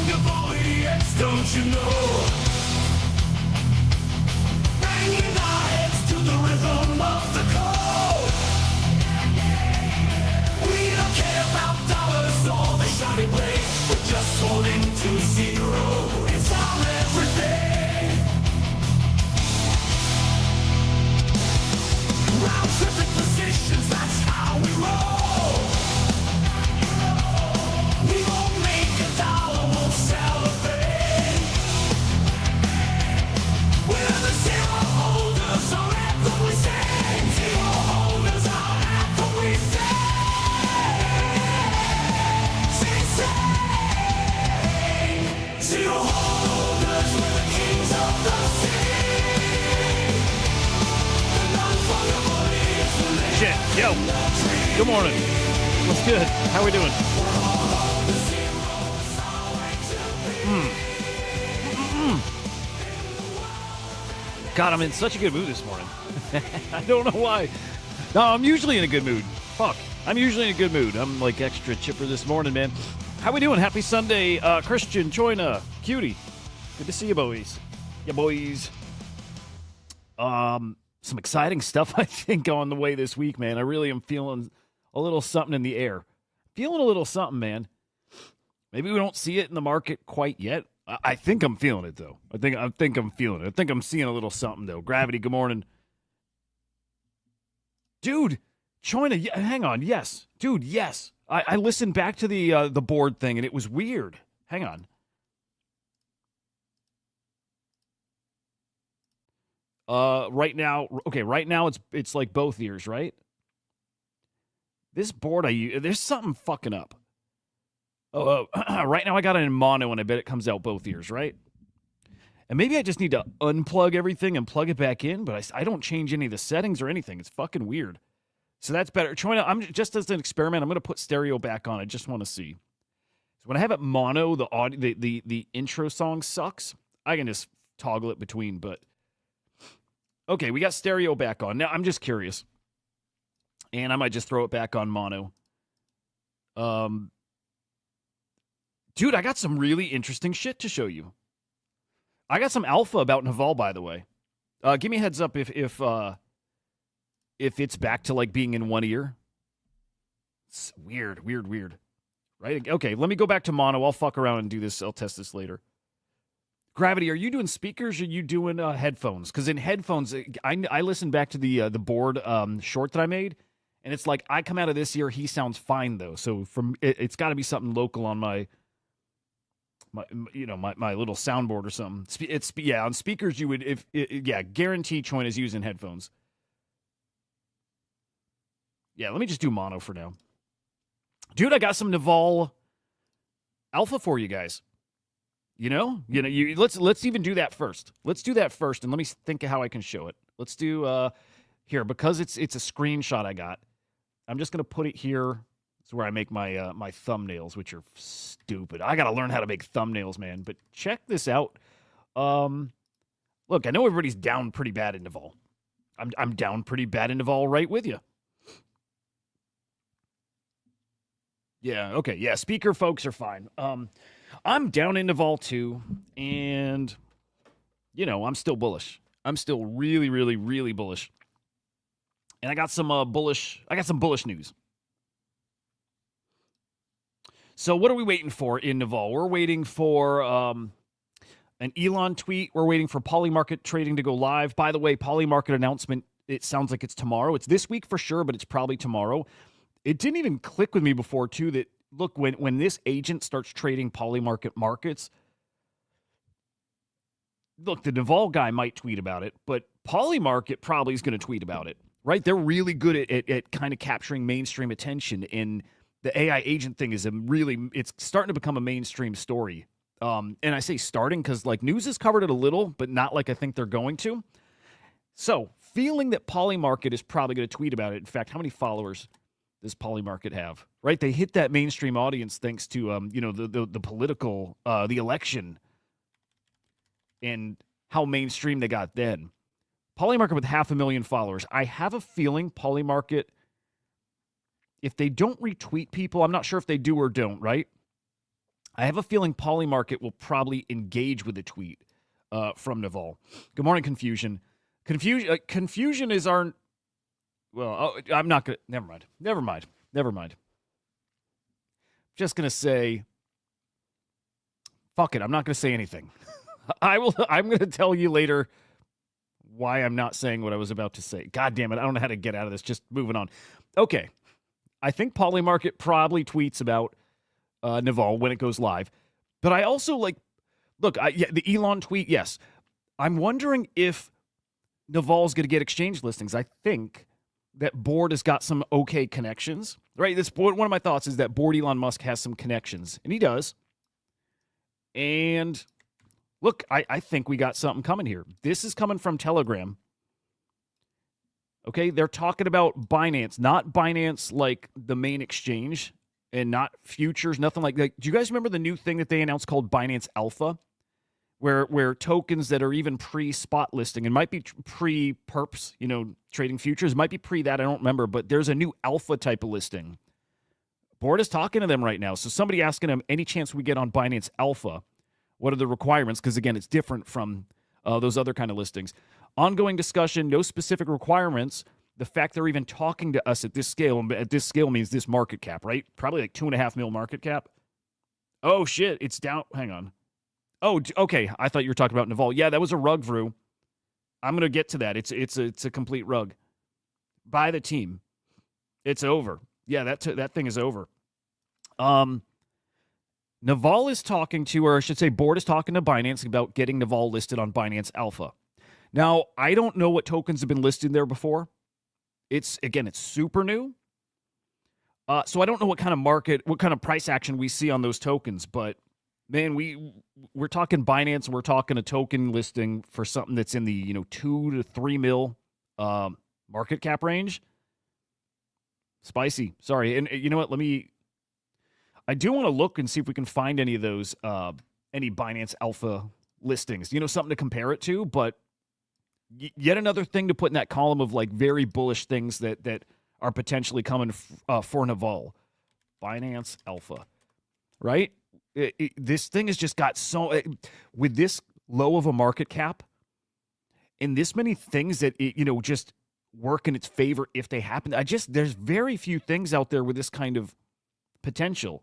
non-fungible EX, don't you know? Banging our heads to the rhythm of the code. We don't care about dollars or the shiny blade. We're just holding to zero. It's our everything. Round tripping positions, that's how we roll. We won't make a dollar, won't celebrate. We're the zero holders, our anthem we sing. Zero holders, our anthem we sing. Zero holders, we're the kings of the sea. The non-fungible is the land. Shit, yo, good morning. What's good? How we doing? God, I'm in such a good mood this morning. I don't know why. No, I'm usually in a good mood. Fuck, I'm usually in a good mood. I'm like extra chipper this morning, man. How we doing? Happy Sunday, Christian, Choina, Cutie. Good to see you, boys. Yeah, boys. Some exciting stuff, I think, on the way this week, man. I really am feeling a little something in the air. Feeling a little something, man. Maybe we don't see it in the market quite yet. I think I'm feeling it, though. I think I'm feeling it. I think I'm seeing a little something, though. Gravity, good morning. Dude, Choina, hang on. Yes. Dude, yes. I listened back to the board thing, and it was weird. Hang on. Right now it's like both ears, right? This board there's something fucking up. Right now I got it in mono, and I bet it comes out both ears, right? And maybe I just need to unplug everything and plug it back in, but I don't change any of the settings or anything. It's fucking weird. So that's better. Choina, I'm just as an experiment, I'm going to put stereo back on. I just want to see. So when I have it mono, the audio, the intro song sucks. I can just toggle it between, but okay, we got stereo back on. Now I'm just curious, and I might just throw it back on mono. Dude, I got some really interesting shit to show you. I got some alpha about Naval, by the way. Give me a heads up if it's back to like being in one ear. It's weird. Right? Okay, let me go back to mono. I'll fuck around and do this. I'll test this later. Gravity, are you doing speakers or are you doing headphones? Because in headphones, I listened back to the board short that I made, and it's like I come out of this ear, he sounds fine though. So it's got to be something local on my little soundboard or something. On speakers you would guarantee Choin is using headphones. Yeah, let me just do mono for now. Dude, I got some Naval alpha for you guys. Let's even do that first. Let's do that first, and let me think of how I can show it. Let's do here, because it's a screenshot I got. I'm just gonna put it here. It's where I make my my thumbnails, which are stupid. I gotta learn how to make thumbnails, man. But check this out. Look, I know everybody's down pretty bad in Naval. I'm down pretty bad in Naval, right with you. Yeah. Okay. Yeah. Speaker folks are fine. I'm down in Naval too, and I'm still bullish. I'm still really, really, really bullish. And I got some bullish news. So what are we waiting for in Naval? We're waiting for an Elon tweet. We're waiting for Polymarket trading to go live. By the way, Polymarket announcement, it sounds like it's tomorrow. It's this week for sure, but it's probably tomorrow. It didn't even click with me before, too, that, look, when this agent starts trading Polymarket markets, look, the Naval guy might tweet about it, but Polymarket probably is going to tweet about it, right? They're really good at kind of capturing mainstream attention, and the AI agent thing is it's starting to become a mainstream story. And I say starting because, like, news has covered it a little, but not like I think they're going to. So, feeling that Polymarket is probably going to tweet about it. In fact, how many followers does Polymarket have? Right? They hit that mainstream audience thanks to, the political, the election, and how mainstream they got then. Polymarket with 500,000 followers. I have a feeling Polymarket, if they don't retweet people, I'm not sure if they do or don't, right? I have a feeling Polymarket will probably engage with a tweet from Naval. Good morning, Confusion. Confusion is our. Well, I'm not gonna. Never mind. Just gonna say. Fuck it. I'm not gonna say anything. I will. I'm gonna tell you later why I'm not saying what I was about to say. God damn it. I don't know how to get out of this. Just moving on. Okay. I think Polymarket probably tweets about Naval when it goes live. But I also look, the Elon tweet, yes. I'm wondering if Naval's going to get exchange listings. I think that Board has got some okay connections, right? One of my thoughts is that Board Elon Musk has some connections, and he does. And look, I think we got something coming here. This is coming from Telegram. Okay, they're talking about Binance, not Binance like the main exchange and not futures, nothing like that. Do you guys remember the new thing that they announced called Binance Alpha? Where tokens that are even pre-spot listing, and might be pre-perps, trading futures, might be pre that, I don't remember, but there's a new alpha type of listing. Board is talking to them right now. So somebody asking them, any chance we get on Binance Alpha? What are the requirements? Because again, it's different from those other kind of listings. Ongoing discussion, no specific requirements. The fact they're even talking to us at this scale, and at this scale means this market cap, right? Probably like 2.5 mil market cap. Oh shit, it's down. Hang on. Oh, okay. I thought you were talking about Naval. Yeah, that was a rug, Vrew. I'm gonna get to that. It's a complete rug. By the team. It's over. Yeah, that thing is over. Naval is talking to, or I should say, Board is talking to Binance about getting Naval listed on Binance Alpha. Now, I don't know what tokens have been listed there before. It's super new. So I don't know what kind of price action we see on those tokens. But man, we're talking Binance, and we're talking a token listing for something that's in the 2 to 3 mil market cap range. Spicy. Sorry, and you know what? I do want to look and see if we can find any of those any Binance Alpha listings. Something to compare it to, but. Yet another thing to put in that column of very bullish things that are potentially coming for Naval. Binance Alpha, right? This thing has just got with this low of a market cap and this many things that just work in its favor if they happen. There's very few things out there with this kind of potential,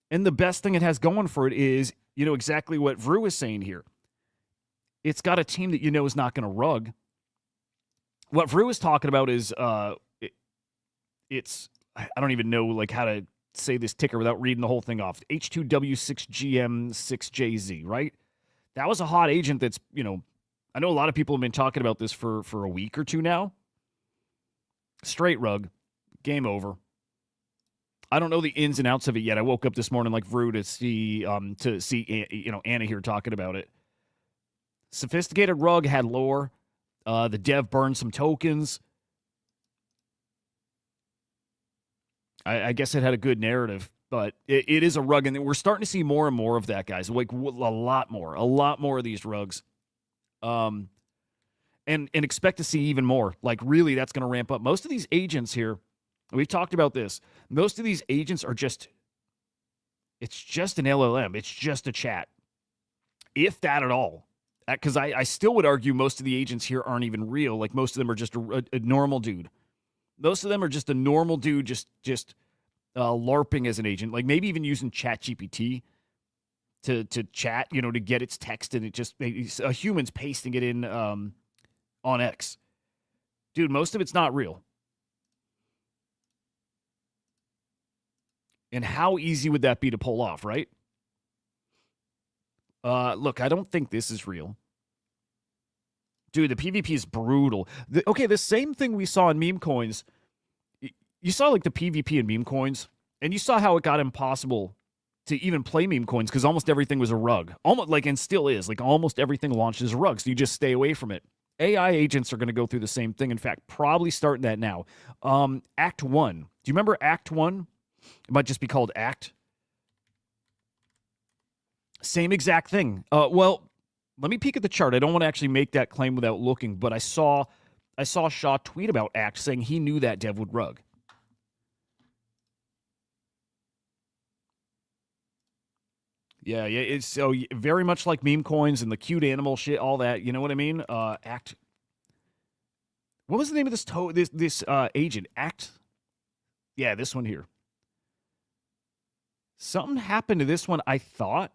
and the best thing it has going for it is exactly what Vrew is saying here. It's got a team that is not going to rug. What Vrew is talking about is it's I don't even know how to say this ticker without reading the whole thing off. H2W6GM6JZ, right? That was a hot agent that's, I know a lot of people have been talking about this for a week or two now. Straight rug. Game over. I don't know the ins and outs of it yet. I woke up this morning like Vrew to see Anna here talking about it. Sophisticated rug had lore. The dev burned some tokens. I guess it had a good narrative, but it is a rug, and we're starting to see more and more of that, guys. A lot more of these rugs, and expect to see even more. Really, that's going to ramp up. Most of these agents here, we've talked about this. Most of these agents are it's just an LLM. It's just a chat, if that at all. Because I still would argue most of the agents here aren't even real. Most of them are just a normal dude. Most of them are just a normal dude, just LARPing as an agent. Maybe even using ChatGPT to chat, to get its text, and it just a human's pasting it in on X. Dude, most of it's not real. And how easy would that be to pull off, right? Look, I don't think this is real. Dude, the PvP is brutal. The same thing we saw in meme coins. You saw the PvP in meme coins, and you saw how it got impossible to even play meme coins because almost everything was a rug. Almost and still is. Almost everything launched as a rug, so you just stay away from it. AI agents are going to go through the same thing. In fact, probably starting that now. Act 1. Do you remember Act 1? It might just be called Act. Same exact thing. Well, let me peek at the chart. I don't want to actually make that claim without looking, but I saw Shaw tweet about Act saying he knew that dev would rug. Yeah, yeah. It's so very much like meme coins and the cute animal shit, all that. You know what I mean? Act. What was the name of this agent? Act. Yeah, this one here. Something happened to this one, I thought.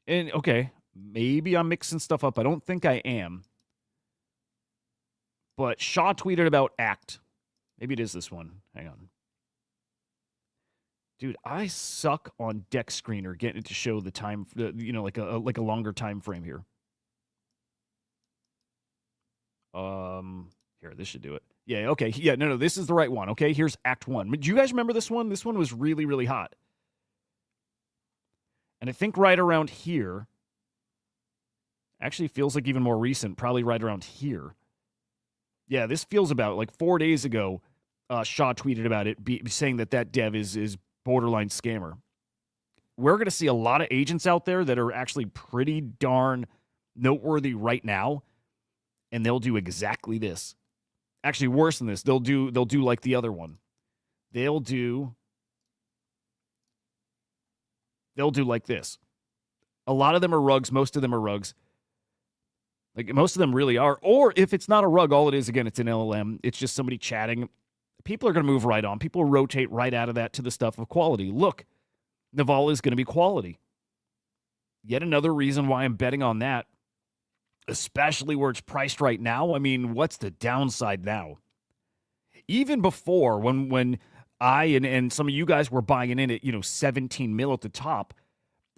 And okay, maybe I'm mixing stuff up. I don't think I am. But Shaw tweeted about Act. Maybe it is this one. Hang on. Dude, I suck on deck screener getting it to show the time, like a longer time frame here. Here, this should do it. Yeah, okay. Yeah, no, this is the right one. Okay, here's Act 1. Do you guys remember this one? This one was really, really hot. And I think right around here, actually feels like even more recent, probably right around here. Yeah, this feels about like 4 days ago. Shaw tweeted about it, saying that dev is borderline scammer. We're going to see a lot of agents out there that are actually pretty darn noteworthy right now, and they'll do exactly this. Actually, worse than this, they'll do like the other one. They'll do like this. A lot of them are rugs. Most of them are rugs. Like most of them really are. Or if it's not a rug, all it is, again, it's an LLM. It's just somebody chatting. People are going to move right on. People rotate right out of that to the stuff of quality. Look, Naval is going to be quality. Yet another reason why I'm betting on that, especially where it's priced right now. I mean, what's the downside now? Even before, when I and some of you guys were buying in at 17 mil at the top,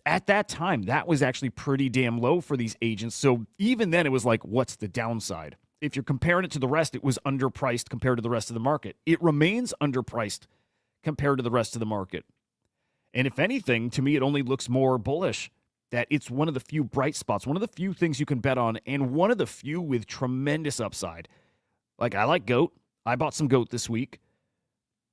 at that time, that was actually pretty damn low for these agents. So even then, it was like, what's the downside? If you're comparing it to the rest, it was underpriced compared to the rest of the market. It remains underpriced compared to the rest of the market. And if anything, to me, it only looks more bullish that it's one of the few bright spots, one of the few things you can bet on, and one of the few with tremendous upside. Like, I like GOAT. I bought some GOAT this week.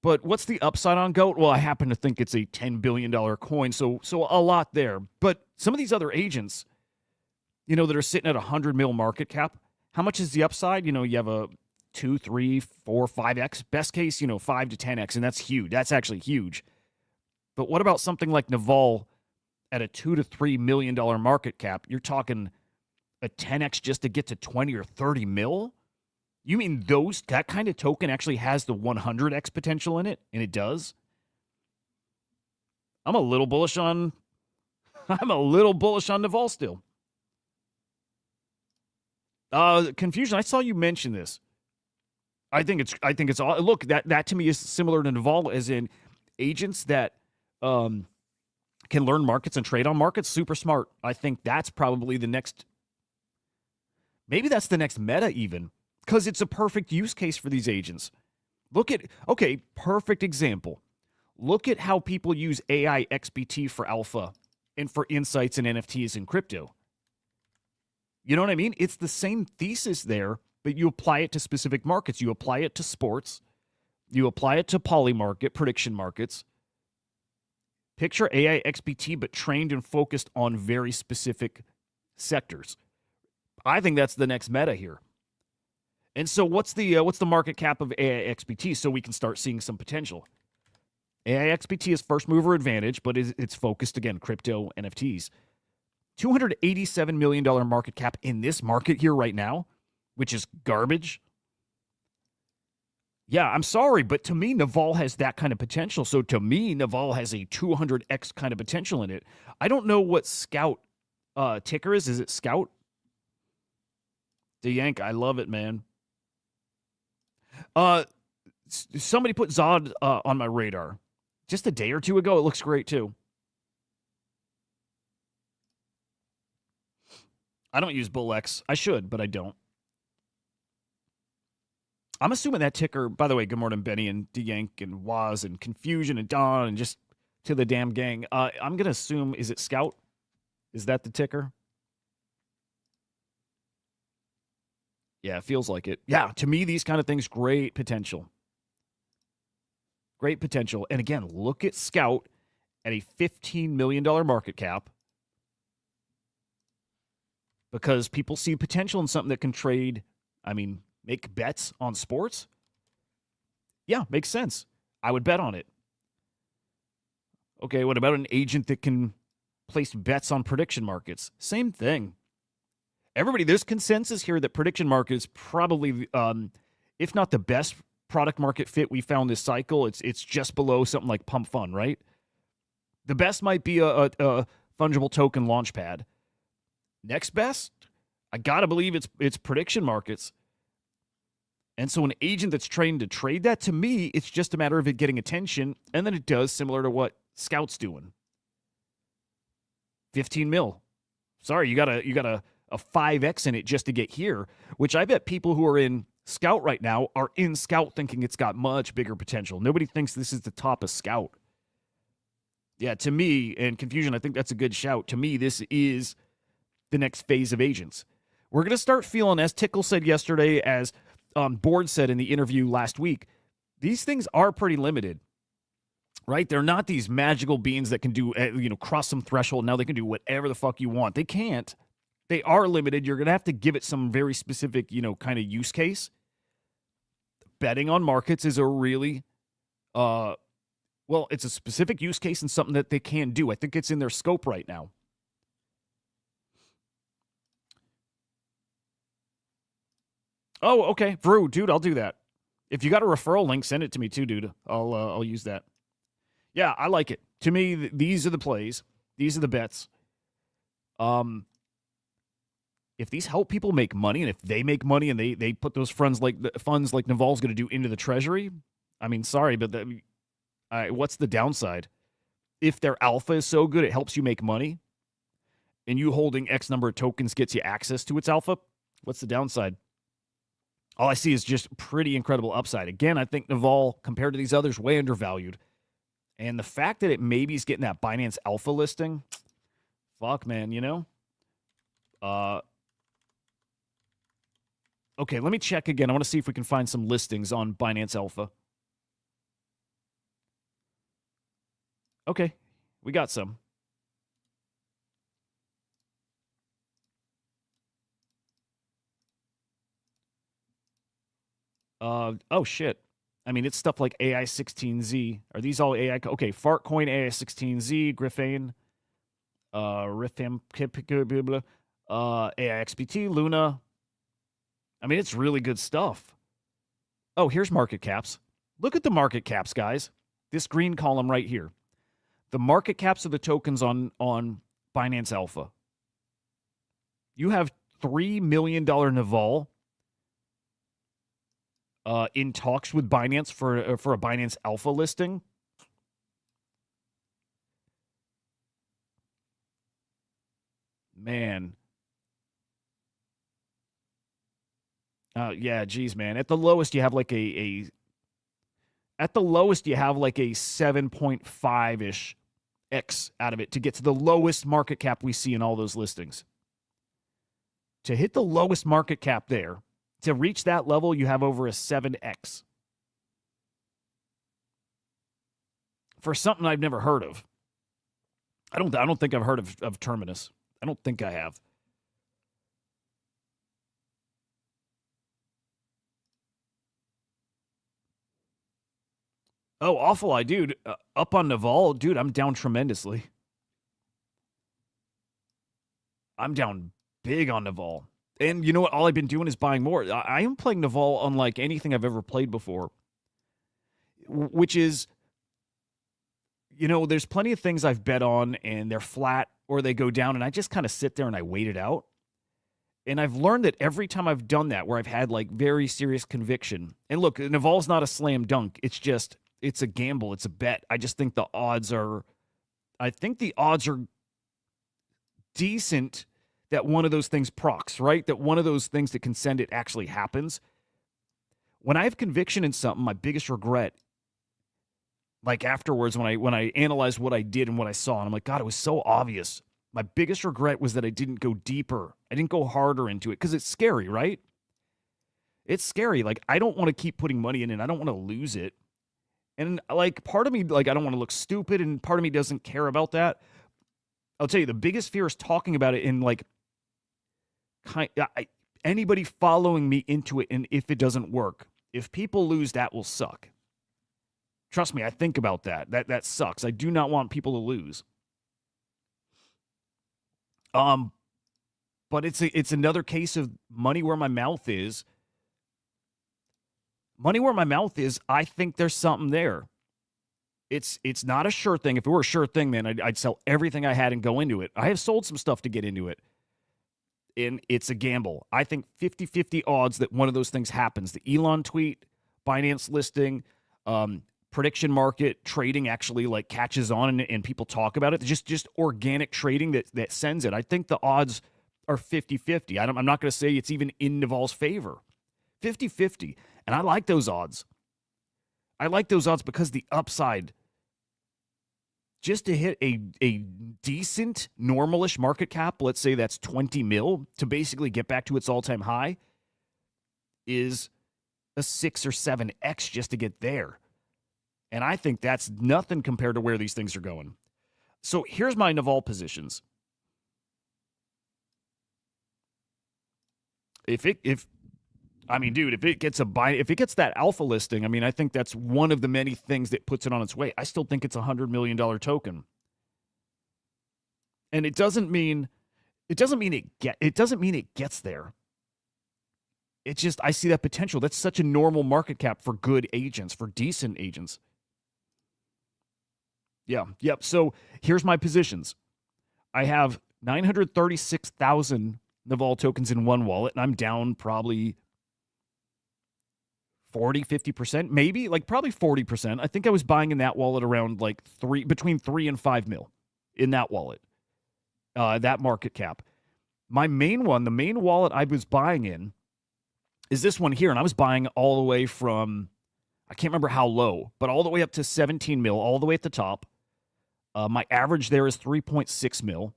But what's the upside on GOAT? Well, I happen to think it's a $10 billion coin, so a lot there. But some of these other agents, that are sitting at 100 mil market cap, how much is the upside? You have a 2, 3, 4, 5x. Best case, 5 to 10x, and that's huge. That's actually huge. But what about something like Naval at a $2 to $3 million market cap? You're talking a 10x just to get to 20 or 30 mil? You mean that kind of token actually has the 100x potential in it? And it does? I'm a little bullish on Naval still. Confusion. I saw you mention this. I think it's all. Look, that to me is similar to Naval, as in agents that can learn markets and trade on markets. Super smart. I think that's probably the next. Maybe that's the next meta even. Because it's a perfect use case for these agents. Perfect example. Look at how people use AI XBT for alpha and for insights in NFTs and crypto. You know what I mean? It's the same thesis there, but you apply it to specific markets. You apply it to sports. You apply it to poly market, prediction markets. Picture AI XBT, but trained and focused on very specific sectors. I think that's the next meta here. And so what's the market cap of AI XBT so we can start seeing some potential? AI XBT is first mover advantage, but it's focused, again, crypto, NFTs. $287 million market cap in this market here right now, which is garbage. Yeah, I'm sorry, but to me, Naval has that kind of potential. So to me, Naval has a 200x kind of potential in it. I don't know what Scout ticker is. Is it Scout? The Yank, I love it, man. Somebody put Zod on my radar just a day or two ago. It looks great too. I don't use BullX. I should, but I don't. I'm assuming that ticker, by the way, good morning, Benny and DeYank and Waz and Confusion and Don and just to the damn gang. I'm going to assume, is it Scout? Is that the ticker? Yeah, it feels like it. Yeah, to me, these kind of things, great potential. Great potential. And again, look at Scout at a $15 million market cap because people see potential in something that can trade, make bets on sports. Yeah, makes sense. I would bet on it. Okay, what about an agent that can place bets on prediction markets? Same thing. Everybody, there's consensus here that prediction market is probably, if not the best product market fit we found this cycle, it's just below something like Pump Fund, right? The best might be a fungible token launchpad. Next best, I gotta believe it's prediction markets. And so an agent that's trained to trade that, to me, it's just a matter of it getting attention, and then it does similar to what Scout's doing. 15 mil. Sorry, you got a 5x in it just to get here, which I bet people who are in Scout right now are in Scout thinking it's got much bigger potential. Nobody thinks this is the top of Scout. Yeah, to me, and Confusion, I think that's a good shout. To me, this is the next phase of agents. We're going to start feeling, as Tickle said yesterday, as Board said in the interview last week, these things are pretty limited, right? They're not these magical beans that can do, cross some threshold. Now they can do whatever the fuck you want. They can't. They are limited. You're going to have to give it some very specific, kind of use case. Betting on markets is a really, it's a specific use case and something that they can do. I think it's in their scope right now. Oh, okay. Vrew, dude, I'll do that. If you got a referral link, send it to me too, dude. I'll use that. Yeah, I like it. To me, these are the plays. These are the bets. If these help people make money, and if they make money and they put those funds like Naval's going to do into the treasury, I mean, sorry, but what's the downside? If their alpha is so good, it helps you make money, and you holding X number of tokens gets you access to its alpha, what's the downside? All I see is just pretty incredible upside. Again, I think Naval, compared to these others, way undervalued. And the fact that it maybe is getting that Binance Alpha listing, fuck, man, Okay, let me check again. I want to see if we can find some listings on Binance Alpha. Okay, we got some. Oh, shit. I mean, it's stuff like AI16Z. Are these all AI? Okay, Fartcoin, AI16Z, Griffane, Riffam, AIXPT, Luna. I mean, it's really good stuff. Oh, here's market caps. Look at the market caps, guys. This green column right here. The market caps of the tokens on Binance Alpha. You have $3 million Naval in talks with Binance for a Binance Alpha listing. Man. Yeah, geez, man. At the lowest, you have like at the lowest, you have like a 7.5-ish X out of it to get to the lowest market cap we see in all those listings. To hit the lowest market cap there, to reach that level, you have over a 7X. For something I've never heard of. I don't think I've heard of Terminus. I don't think I have. Oh, awful eye, dude. Up on Naval, dude, I'm down tremendously. I'm down big on Naval. And you know what? All I've been doing is buying more. I am playing Naval unlike anything I've ever played before. Which is, there's plenty of things I've bet on and they're flat or they go down and I just kind of sit there and I wait it out. And I've learned that every time I've done that where I've had like very serious conviction. And look, Naval's not a slam dunk. It's a gamble. It's a bet. I just think the odds are decent that one of those things procs, right? That one of those things that can send it actually happens. When I have conviction in something, my biggest regret, like afterwards when I analyzed what I did and what I saw, and I'm like, God, it was so obvious. My biggest regret was that I didn't go deeper. I didn't go harder into it because it's scary, right? It's scary. Like, I don't want to keep putting money in and I don't want to lose it. And like part of me, like, I don't want to look stupid, and part of me doesn't care about that. I'll tell you, the biggest fear is talking about it in like anybody following me into it, and if it doesn't work, if people lose, that will suck. Trust me, I think about that. That sucks. I do not want people to lose. But it's another case of money where my mouth is. Money where my mouth is, I think there's something there. It's not a sure thing. If it were a sure thing, man, I'd sell everything I had and go into it. I have sold some stuff to get into it. And it's a gamble. I think 50-50 odds that one of those things happens. The Elon tweet, Binance listing, prediction market trading actually like catches on and people talk about it. Just organic trading that sends it. I think the odds are 50-50. I'm not going to say it's even in Naval's favor. 50-50. And I like those odds. I like those odds because the upside, just to hit a decent, normalish market cap, let's say that's 20 mil, to basically get back to its all-time high, is a 6 or 7x just to get there. And I think that's nothing compared to where these things are going. So here's my Naval positions. If it gets that alpha listing, I mean, I think that's one of the many things that puts it on its way. I still think it's $100 million token. And it doesn't mean it gets there. It's just, I see that potential. That's such a normal market cap for good agents, for decent agents. Yeah. Yep. So here's my positions. I have 936,000 Naval tokens in one wallet, and I'm down probably 40-50%, maybe, like probably 40%. I think I was buying in that wallet around like between 3 and 5 mil in that wallet, that market cap. My main one, the main wallet I was buying in, is this one here, and I was buying all the way from, I can't remember how low, but all the way up to 17 mil, all the way at the top. My average there is 3.6 mil.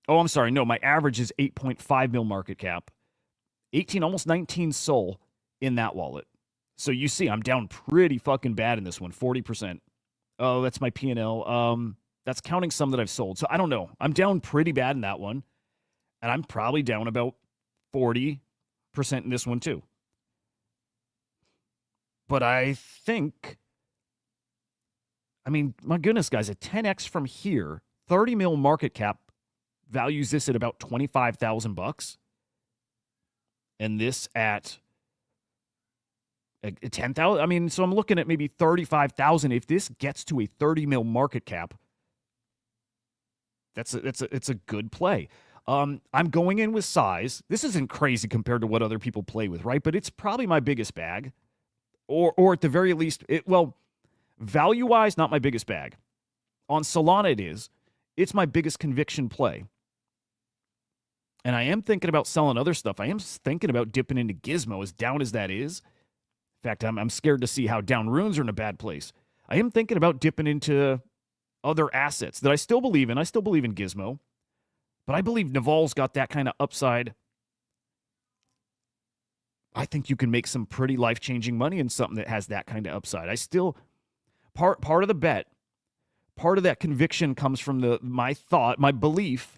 Oh, I'm sorry. No, my average is 8.5 mil market cap. 18, almost 19 SOL in that wallet. So you see, I'm down pretty fucking bad in this one, 40%. Oh, that's my P&L. That's counting some that I've sold. So I don't know. I'm down pretty bad in that one. And I'm probably down about 40% in this one too. But I think, I mean, my goodness, guys, a 10x from here, 30 mil market cap values this at about $25,000, and this at 10,000. I mean, so I'm looking at maybe 35,000. If this gets to a 30 mil market cap, it's a good play. I'm going in with size. This isn't crazy compared to what other people play with, right? But it's probably my biggest bag, or at the very least, value wise, not my biggest bag. On Solana, it is. It's my biggest conviction play. And I am thinking about selling other stuff. I am thinking about dipping into Gizmo, as down as that is. In fact, I'm scared to see how down runes are in a bad place. I am thinking about dipping into other assets that I still believe in. I still believe in Gizmo. But I believe Naval's got that kind of upside. I think you can make some pretty life-changing money in something that has that kind of upside. I still, part of the bet, part of that conviction comes from my belief.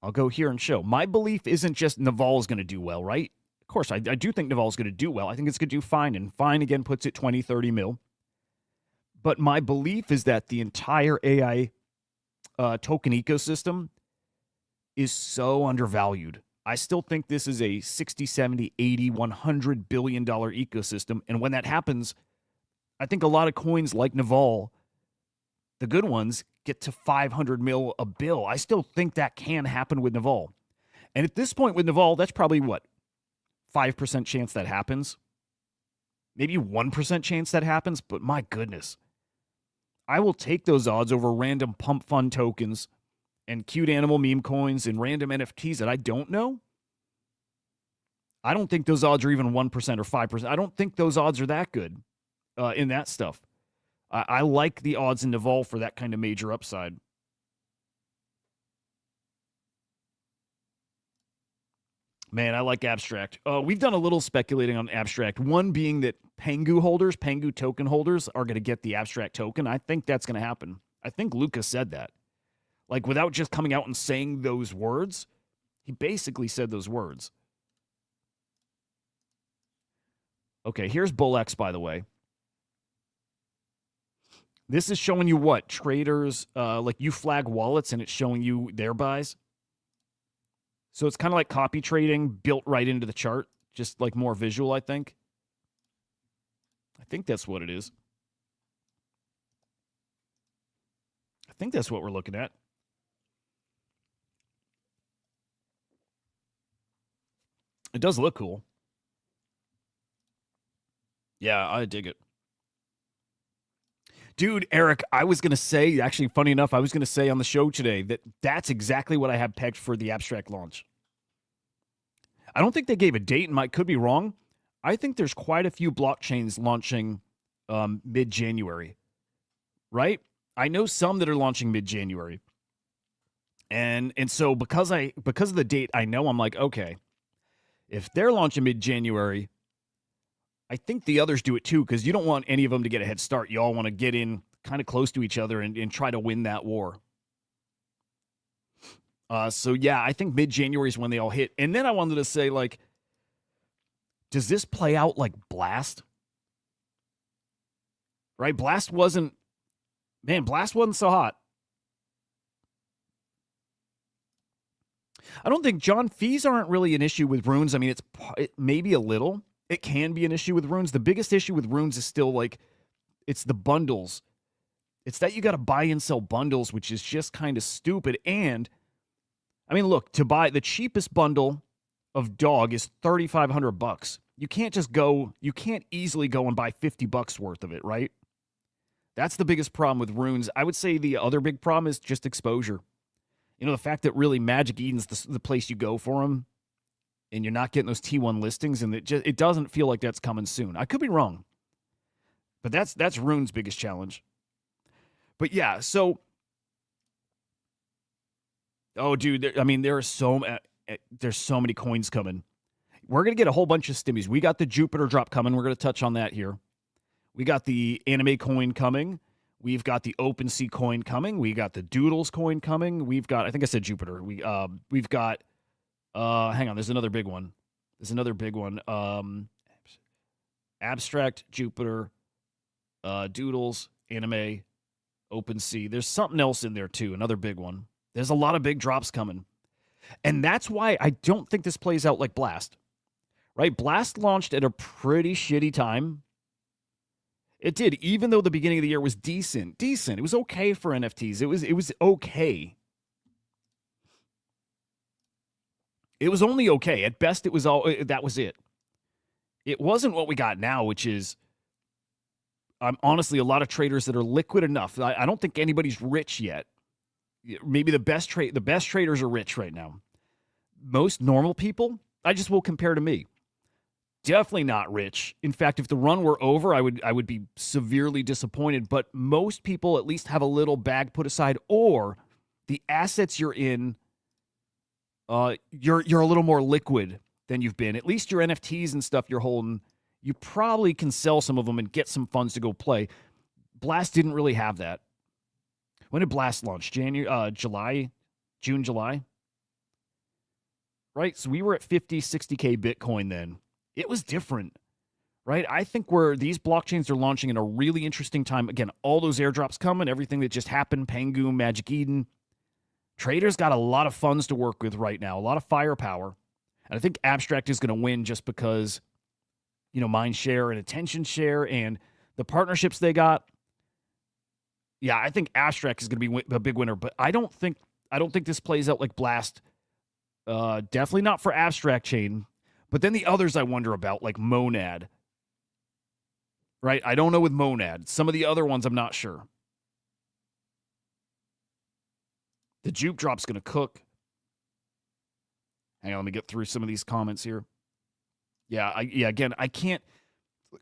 I'll go here and show. My belief isn't just Naval's going to do well, right? Of course, I do think Naval's going to do well. I think it's going to do fine, and fine again puts it 20, 30 mil. But my belief is that the entire AI token ecosystem is so undervalued. I still think this is a 60, 70, 80, $100 billion ecosystem. And when that happens, I think a lot of coins like Naval, the good ones, get to 500 mil a bill. I still think that can happen with Naval. And at this point with Naval, that's probably what? 5% chance that happens? Maybe 1% chance that happens? But my goodness. I will take those odds over random pump fund tokens and cute animal meme coins and random NFTs that I don't know. I don't think those odds are even 1% or 5%. I don't think those odds are that good in that stuff. I like the odds in Naval for that kind of major upside. Man, I like Abstract. We've done a little speculating on Abstract. One being that Pengu token holders are going to get the Abstract token. I think that's going to happen. I think Lucas said that. Like, without just coming out and saying those words, he basically said those words. Okay, here's BullX, by the way. This is showing you what? Traders, like you flag wallets and it's showing you their buys. So it's kind of like copy trading built right into the chart, just like more visual, I think. I think that's what it is. I think that's what we're looking at. It does look cool. Yeah, I dig it. Dude, Eric, I was going to say, actually, funny enough, I was going to say on the show today that that's exactly what I have pegged for the abstract launch. I don't think they gave a date, and I could be wrong. I think there's quite a few blockchains launching mid-January, right? I know some that are launching mid-January. And so because of the date I know, I'm like, okay, if they're launching mid-January, I think the others do it too, because you don't want any of them to get a head start. You all want to get in kind of close to each other and try to win that war. So yeah, I think mid-January is when they all hit. And then I wanted to say, like, does this play out like Blast? Right? Blast wasn't so hot. I don't think, John, fees aren't really an issue with runes. I mean, it maybe a little. It can be an issue with runes. The biggest issue with runes is still like, it's the bundles. It's that you got to buy and sell bundles, which is just kind of stupid. And I mean, look, to buy the cheapest bundle of dog is $3,500. You can't easily go and buy $50 worth of it, right? That's the biggest problem with runes. I would say the other big problem is just exposure. You know, the fact that really Magic Eden's the place you go for them, and you're not getting those T1 listings, and it doesn't feel like that's coming soon. I could be wrong, but that's Rune's biggest challenge. But yeah, so, oh, dude, there's so many coins coming. We're gonna get a whole bunch of stimmies. We got the Jupiter drop coming. We're gonna touch on that here. We got the anime coin coming. We've got the OpenSea coin coming. We got the Doodles coin coming. We've got, I think I said Jupiter. We've got. Hang on, there's another big one. Abstract, Jupiter, Doodles, Anime, OpenSea. There's something else in there too, another big one. There's a lot of big drops coming. And that's why I don't think this plays out like Blast. Right? Blast launched at a pretty shitty time. It did, even though the beginning of the year was decent. It was okay for NFTs. It was okay. It was only okay. At best, that was it. It wasn't what we got now, which is, honestly, a lot of traders that are liquid enough. I don't think anybody's rich yet. Maybe the best traders are rich right now. Most normal people, I just will compare to me. Definitely not rich. In fact, if the run were over, I would be severely disappointed. But most people at least have a little bag put aside, or the assets you're in, you're a little more liquid than you've been. At least your NFTs and stuff you're holding, you probably can sell some of them and get some funds to go play. Blast didn't really have that. When did Blast launch? July? Right? So we were at 50, 60K Bitcoin then. It was different, right? I think where these blockchains are launching in a really interesting time. Again, all those airdrops coming, everything that just happened, Pengu, Magic Eden. Traders got a lot of funds to work with right now, a lot of firepower. And I think Abstract is going to win just because, mind share and attention share and the partnerships they got. Yeah, I think Abstract is going to be a big winner, but I don't think this plays out like Blast. Definitely not for Abstract Chain. But then the others I wonder about, like Monad. Right? I don't know with Monad. Some of the other ones I'm not sure. The Jupe drop's going to cook. Hang on, let me get through some of these comments here. Again, I can't.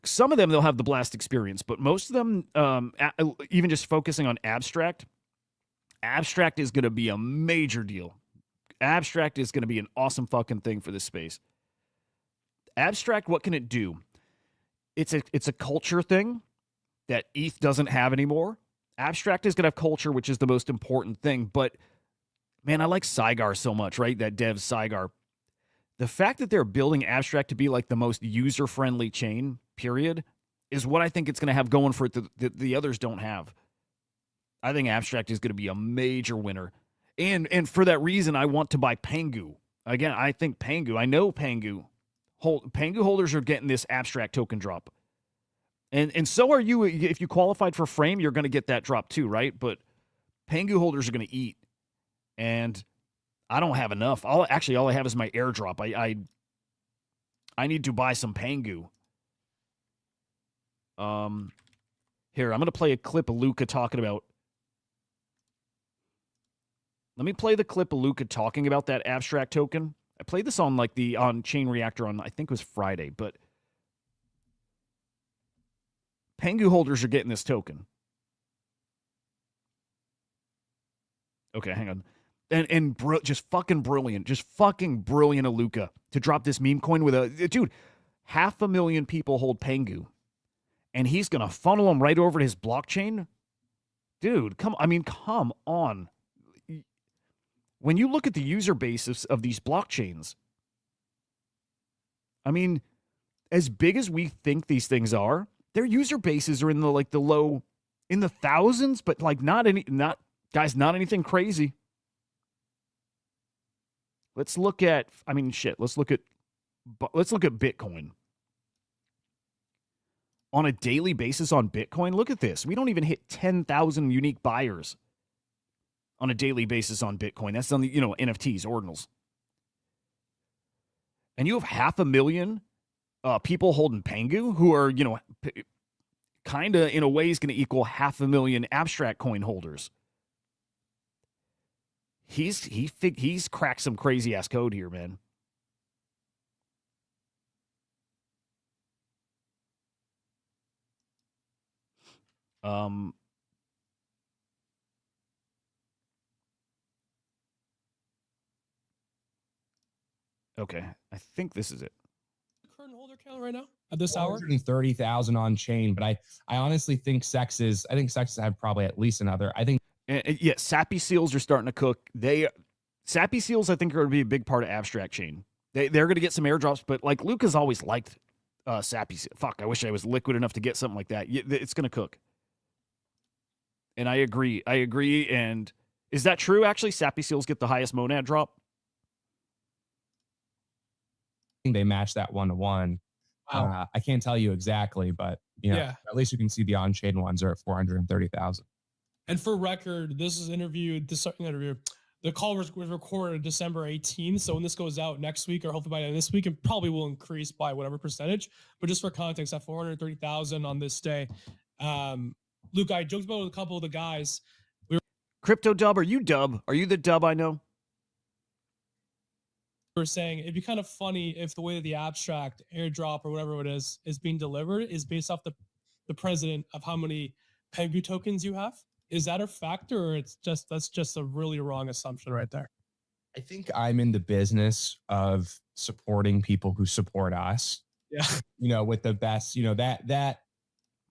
Some of them, they'll have the Blast experience, but most of them, even just focusing on Abstract is going to be a major deal. Abstract is going to be an awesome fucking thing for this space. Abstract, what can it do? It's a culture thing that ETH doesn't have anymore. Abstract is going to have culture, which is the most important thing. But, man, I like Cygar so much, right? That dev Cygar. The fact that they're building Abstract to be like the most user-friendly chain, period, is what I think it's going to have going for it that the others don't have. I think Abstract is going to be a major winner. And for that reason, I want to buy Pengu. Again, I think Pengu, I know Pengu. Pengu holders are getting this Abstract token drop. And so are you. If you qualified for Frame, you're going to get that drop too, right? But Pengu holders are going to eat. And I don't have enough. All I have is my airdrop. I need to buy some Pengu. Here, I'm going to play a clip of Luca talking about. Let me play the clip of Luca talking about that Abstract token. I played this on on Chain Reactor on, I think it was Friday, but Pengu holders are getting this token. Okay, hang on. And just fucking brilliant of Luca to drop this meme coin with a dude. 500,000 people hold Pengu, and he's gonna funnel them right over to his blockchain. Dude, come on. When you look at the user base of these blockchains, I mean, as big as we think these things are, their user bases are in the low, in the thousands, but not anything crazy. Let's look at Bitcoin. On a daily basis on Bitcoin, look at this. We don't even hit 10,000 unique buyers on a daily basis on Bitcoin. That's on the, NFTs, ordinals. And you have 500,000 people holding Pengu who are, kind of in a way is going to equal 500,000 Abstract coin holders. He's cracked some crazy ass code here, man. Okay, I think this is it. Current holder count right now at this hour? 130,000 on chain, but I honestly think Sexes have probably at least another. I think yeah, Sappy Seals are starting to cook. Sappy Seals I think are going to be a big part of Abstract chain. They're going to get some airdrops, but Luca's always liked Sappy Seals. Fuck, I wish I was liquid enough to get something like that. It's going to cook. And I agree. And is that true? Actually, Sappy Seals get the highest monad drop. they match that 1-to-1. Wow. I can't tell you exactly, but at least you can see the on-chain ones are at 430,000. And for record, this interview. The call was recorded December 18th. So when this goes out next week, or hopefully by the end of this week, it probably will increase by whatever percentage. But just for context, at 430,000 on this day. Luke, I joked about with a couple of the guys. Crypto Dub, are you Dub? Are you the Dub I know? We're saying it'd be kind of funny if the way that the Abstract airdrop or whatever it is being delivered is based off the president of how many Pengu tokens you have. Is that a factor, or that's just a really wrong assumption right there? I think I'm in the business of supporting people who support us. Yeah. With the best, that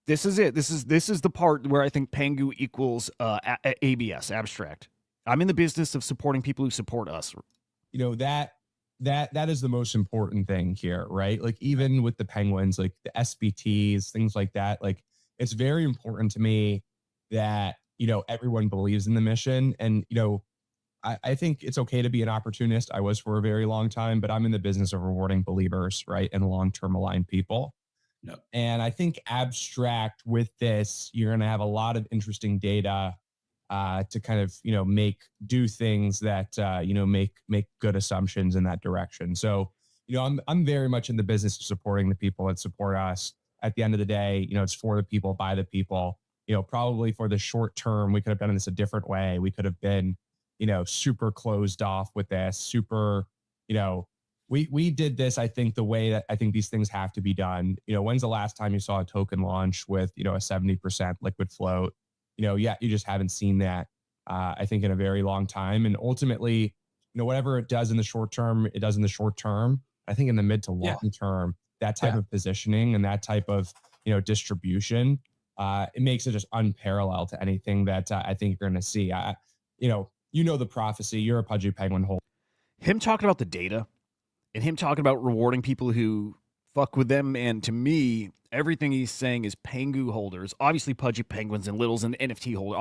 This is it. This is the part where I think Pengu equals ABS, Abstract. I'm in the business of supporting people who support us. That is the most important thing here, right? Even with the Penguins, the SBTs, things like that, it's very important to me that, everyone believes in the mission. And, I think it's okay to be an opportunist. I was for a very long time, but I'm in the business of rewarding believers, right? And long-term aligned people. Yep. And I think Abstract with this, you're going to have a lot of interesting data to kind of, do things that, make good assumptions in that direction. So, I'm very much in the business of supporting the people that support us. At the end of the day, it's for the people, by the people. Probably for the short term, we could have done this a different way. We could have been, super closed off with this, super, we did this, I think, the way that I think these things have to be done. When's the last time you saw a token launch with, a 70% liquid float? You just haven't seen that, I think, in a very long time. And ultimately, whatever it does in the short term, it does in the short term. I think in the mid to long term, that type of positioning and that type of, distribution, it makes it just unparalleled to anything that I think you're going to see. The prophecy. You're a Pudgy Penguin holder. Him talking about the data and him talking about rewarding people who fuck with them. And to me, everything he's saying is Pengu holders, obviously Pudgy Penguins and Littles and NFT holders,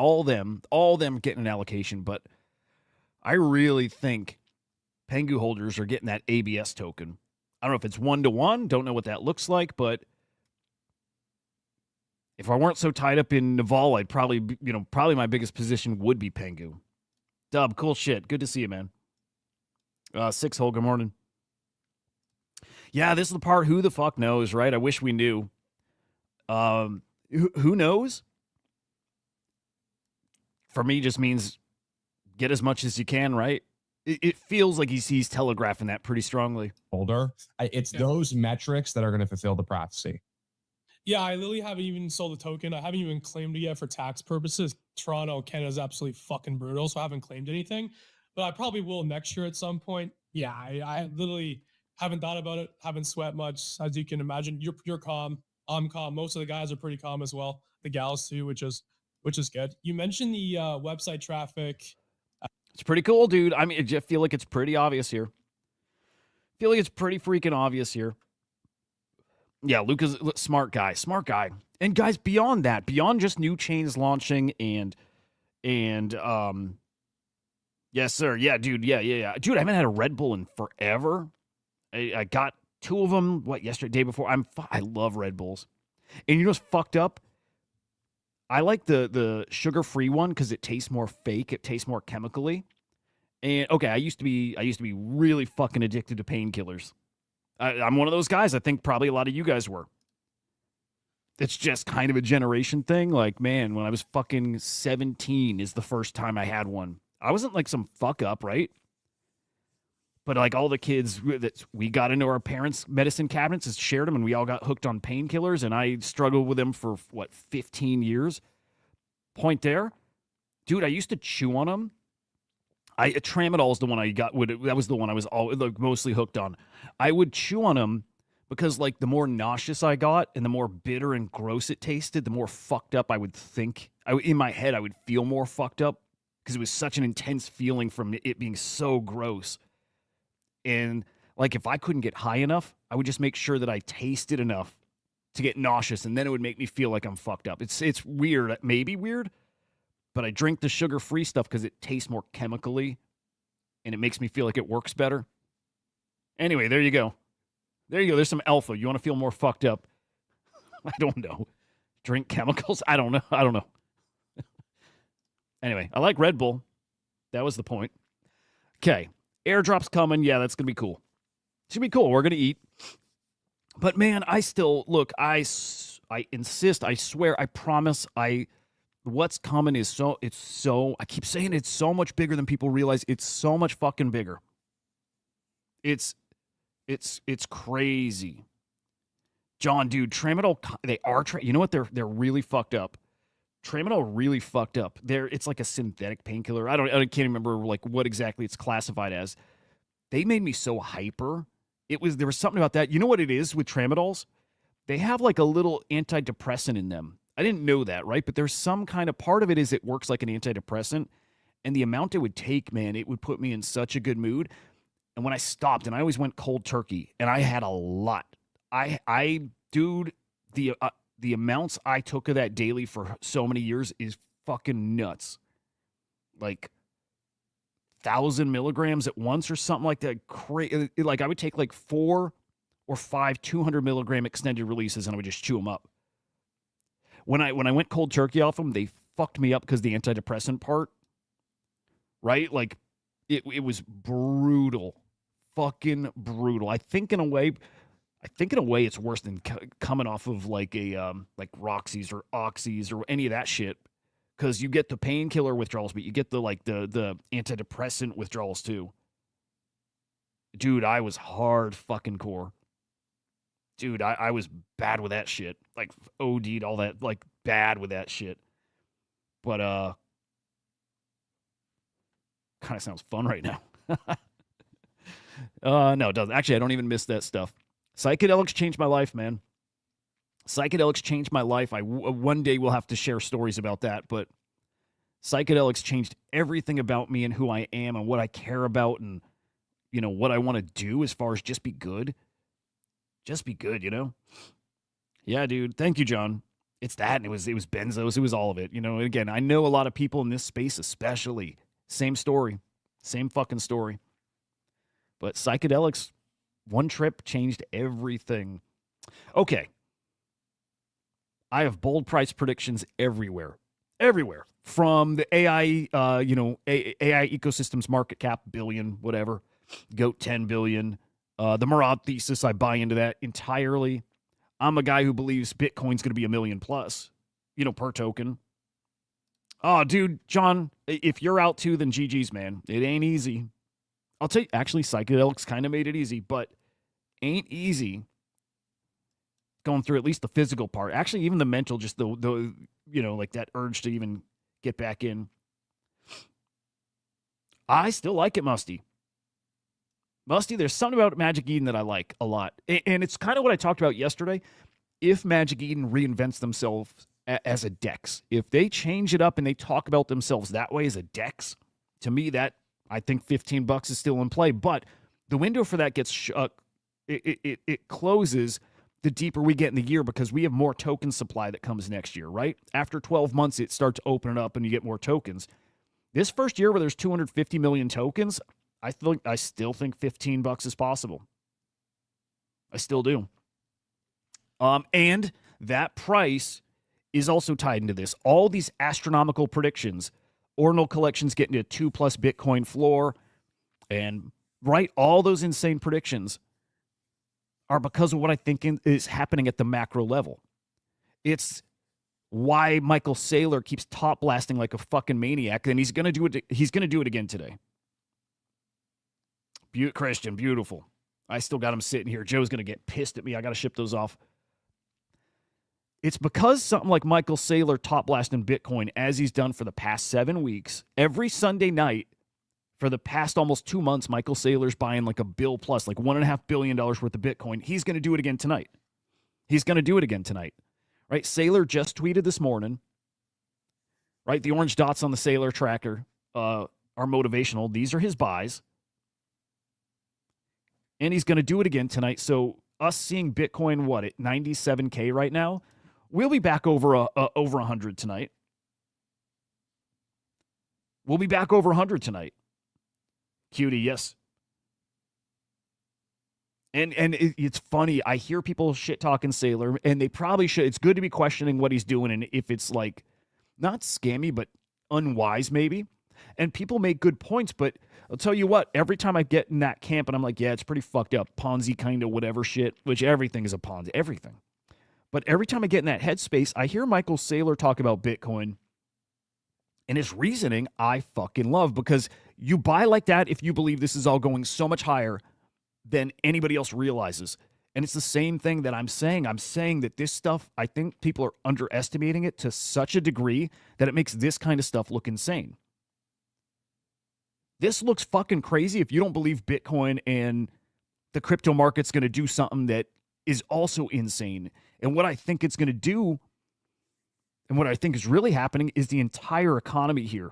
all them getting an allocation. But I really think Pengu holders are getting that ABS token. I don't know if it's 1-to-1. Don't know what that looks like, but if I weren't so tied up in Naval, I'd probably, probably my biggest position would be Pengu. Dub, cool shit. Good to see you, man. 6-hole, good morning. Yeah, this is the part who the fuck knows, right? I wish we knew. Who knows? For me, just means get as much as you can, right? It feels like he's telegraphing that pretty strongly. Holder. It's those metrics that are going to fulfill the prophecy. Yeah, I literally haven't even sold the token. I haven't even claimed it yet for tax purposes. Toronto, Canada is absolutely fucking brutal, so I haven't claimed anything. But I probably will next year at some point. Yeah, I literally haven't thought about it, haven't sweat much, as you can imagine. You're calm, I'm calm. Most of the guys are pretty calm as well. The gals too, which is good. You mentioned the website traffic. It's pretty cool, dude. I mean, I feel like it's pretty obvious here. I feel like it's pretty freaking obvious here. Yeah, Luca's smart guy. And guys, beyond that, beyond just new chains launching and yes, sir. Yeah, dude. Yeah. Dude, I haven't had a Red Bull in forever. I got 2 of them, yesterday, day before. I love Red Bulls. And you know what's fucked up? I like the sugar-free one because it tastes more fake. It tastes more chemically. And okay, I used to be really fucking addicted to painkillers. I'm one of those guys. I think probably a lot of you guys were. It's just kind of a generation thing. Like, man, when I was fucking 17 is the first time I had one. I wasn't like some fuck up, right? But like all the kids that we got into our parents' medicine cabinets and shared them, and we all got hooked on painkillers, and I struggled with them for 15 years. Point there, dude. I used to chew on them. Tramadol is the one I got. That was the one I was mostly hooked on. I would chew on them because like the more nauseous I got and the more bitter and gross it tasted, the more fucked up I would think. In my head, I would feel more fucked up because it was such an intense feeling from it being so gross. And like if I couldn't get high enough, I would just make sure that I tasted enough to get nauseous, and then it would make me feel like I'm fucked up. It's weird, maybe weird. But I drink the sugar-free stuff because it tastes more chemically, and it makes me feel like it works better. Anyway, there you go. There's some alpha. You want to feel more fucked up? I don't know. Drink chemicals? I don't know. Anyway, I like Red Bull. That was the point. Okay. Airdrop's coming. Yeah, that's going to be cool. It's going to be cool. We're going to eat. But, man, I still, look, I insist, I swear, I promise, what's coming is I keep saying it's so much bigger than people realize. It's so much fucking bigger. It's crazy. John, dude, Tramadol, you know what? They're really fucked up. Tramadol really fucked up. It's like a synthetic painkiller. I can't remember like what exactly it's classified as. They made me so hyper. There was something about that. You know what it is with Tramadols? They have like a little antidepressant in them. I didn't know that, right? But there's some kind of part of it is it works like an antidepressant. And the amount it would take, man, it would put me in such a good mood. And when I stopped, and I always went cold turkey, and I had a lot. Dude, the amounts I took of that daily for so many years is fucking nuts. Like 1,000 milligrams at once or something like that. Like I would take like 4 or 5 200 milligram extended releases, and I would just chew them up. When I went cold turkey off them, they fucked me up because the antidepressant part, right? Like it was brutal, fucking brutal. I think in a way it's worse than coming off of like a like Roxy's or Oxys or any of that shit, because you get the painkiller withdrawals, but you get the antidepressant withdrawals too. Dude, I was hard fucking core. Dude, I was bad with that shit. Like OD'd all that, like bad with that shit. But kind of sounds fun right now. No, it doesn't. Actually, I don't even miss that stuff. Psychedelics changed my life, man. Psychedelics changed my life. One day we'll have to share stories about that, but psychedelics changed everything about me and who I am and what I care about and, what I want to do as far as just be good. Just be good, you know? Yeah, dude. Thank you, John. It's that, and it was benzos. It was all of it. You know, and again, I know a lot of people in this space, especially. Same story. Same fucking story. But psychedelics, one trip changed everything. Okay. I have bold price predictions everywhere. Everywhere. From the AI, AI ecosystems market cap, billion, whatever. GOAT 10 billion. The Murad thesis, I buy into that entirely. I'm a guy who believes Bitcoin's going to be $1 million plus, per token. Oh, dude, John, if you're out too, then GG's, man. It ain't easy. I'll tell you, actually, psychedelics kind of made it easy, but ain't easy going through at least the physical part. Actually, even the mental, just the like that urge to even get back in. I still like it, Musty. Musty, there's something about Magic Eden that I like a lot. And it's kind of what I talked about yesterday. If Magic Eden reinvents themselves as a DEX, if they change it up and they talk about themselves that way as a DEX, to me, that I think $15 is still in play. But the window for that gets it closes the deeper we get in the year because we have more token supply that comes next year, right? After 12 months, it starts opening up and you get more tokens. This first year where there's 250 million tokens, I still think $15 is possible. I still do. And that price is also tied into this. All these astronomical predictions, Ordinal Collections getting to 2+ Bitcoin floor, and right, all those insane predictions are because of what I think is happening at the macro level. It's why Michael Saylor keeps top blasting like a fucking maniac, and he's gonna do it. He's gonna do it again today. Christian, beautiful. I still got him sitting here. Joe's going to get pissed at me. I got to ship those off. It's because something like Michael Saylor top blasting Bitcoin, as he's done for the past 7 weeks, every Sunday night for the past almost 2 months, Michael Saylor's buying like $1 billion plus, like $1.5 billion worth of Bitcoin. He's going to do it again tonight. He's going to do it again tonight. Right? Saylor just tweeted this morning. Right? The orange dots on the Saylor tracker are motivational. These are his buys. And he's going to do it again tonight. So us seeing Bitcoin, what, at 97K right now, we'll be back over 100 tonight. We'll be back over 100 tonight. Cutie, yes. And it's funny. I hear people shit talking Saylor, and they probably should. It's good to be questioning what he's doing, and if it's like not scammy, but unwise maybe. And people make good points, but I'll tell you what, every time I get in that camp and I'm like, yeah, it's pretty fucked up, Ponzi kind of whatever shit, which everything is a Ponzi, everything. But every time I get in that headspace, I hear Michael Saylor talk about Bitcoin, and his reasoning I fucking love, because you buy like that if you believe this is all going so much higher than anybody else realizes. And it's the same thing that I'm saying. I'm saying that this stuff, I think people are underestimating it to such a degree that it makes this kind of stuff look insane. This looks fucking crazy if you don't believe Bitcoin and the crypto market's going to do something that is also insane. And what I think it's going to do, and what I think is really happening, is the entire economy here.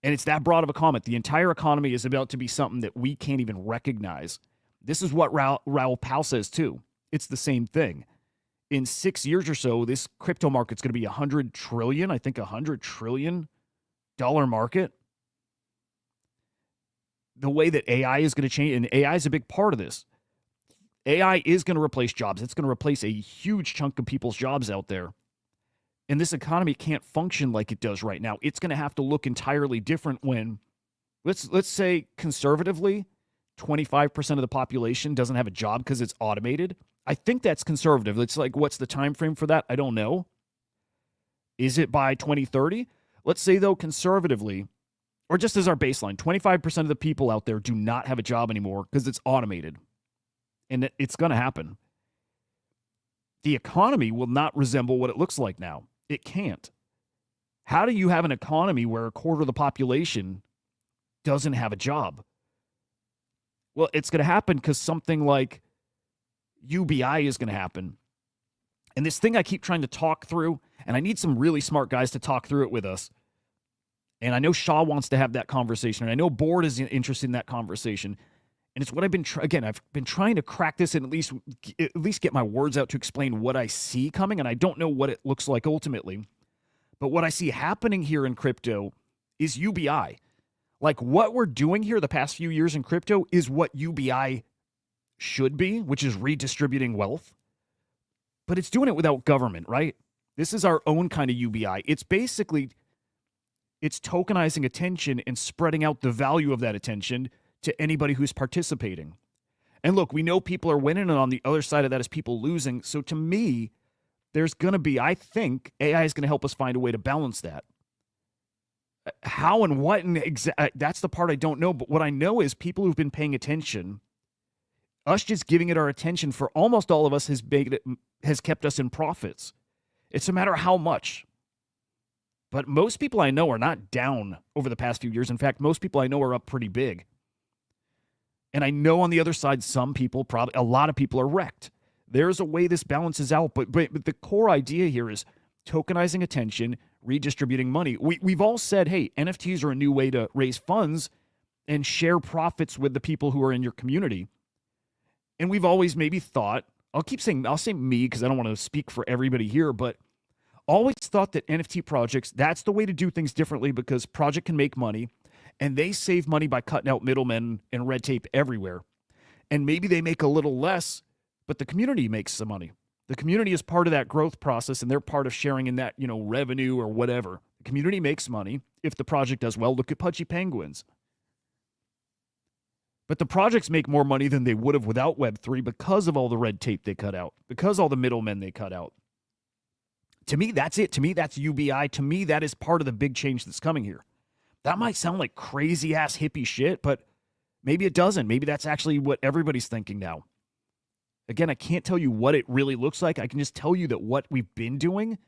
And it's that broad of a comment. The entire economy is about to be something that we can't even recognize. This is what Raoul Pal says too. It's the same thing. In 6 years or so, this crypto market's going to be $100 trillion, I think $100 trillion market. The way that AI is going to change, and AI is a big part of this. AI is going to replace jobs. It's going to replace a huge chunk of people's jobs out there. And this economy can't function like it does right now. It's going to have to look entirely different when, let's say conservatively, 25% of the population doesn't have a job because it's automated. I think that's conservative. It's like, what's the time frame for that? I don't know. Is it by 2030? Let's say, though, conservatively, or just as our baseline, 25% of the people out there do not have a job anymore because it's automated. And it's going to happen. The economy will not resemble what it looks like now. It can't. How do you have an economy where a quarter of the population doesn't have a job? Well, it's going to happen because something like UBI is going to happen. And this thing I keep trying to talk through, and I need some really smart guys to talk through it with us. And I know Shaw wants to have that conversation, and I know Board is interested in that conversation. And it's what I've been again, I've been trying to crack this and at least get my words out to explain what I see coming, and I don't know what it looks like ultimately. But what I see happening here in crypto is UBI. Like what we're doing here the past few years in crypto is what UBI should be, which is redistributing wealth. But it's doing it without government, right? This is our own kind of UBI. It's basically it's tokenizing attention and spreading out the value of that attention to anybody who's participating. And look, we know people are winning, and on the other side of that is people losing. So to me, there's going to be, I think, AI is going to help us find a way to balance that. How and what, and that's the part I don't know. But what I know is people who've been paying attention, us just giving it our attention for almost all of us has kept us in profits. It's a matter of how much. But most people I know are not down over the past few years. In fact, most people I know are up pretty big. And I know on the other side, some people, probably a lot of people are wrecked. There's a way this balances out. But the core idea here is tokenizing attention, redistributing money. We've all said, hey, NFTs are a new way to raise funds and share profits with the people who are in your community. And we've always maybe thought, I'll say me because I don't want to speak for everybody here, but always thought that NFT projects, that's the way to do things differently because project can make money and they save money by cutting out middlemen and red tape everywhere. And maybe they make a little less, but the community makes some money. The community is part of that growth process and they're part of sharing in that, revenue or whatever. The community makes money if the project does well. Look at Pudgy Penguins. But the projects make more money than they would have without Web3 because of all the red tape they cut out, because all the middlemen they cut out. To me, that's it. To me, that's UBI. To me, that is part of the big change that's coming here. That might sound like crazy-ass hippie shit, but maybe it doesn't. Maybe that's actually what everybody's thinking now. Again, I can't tell you what it really looks like. I can just tell you that what we've been doing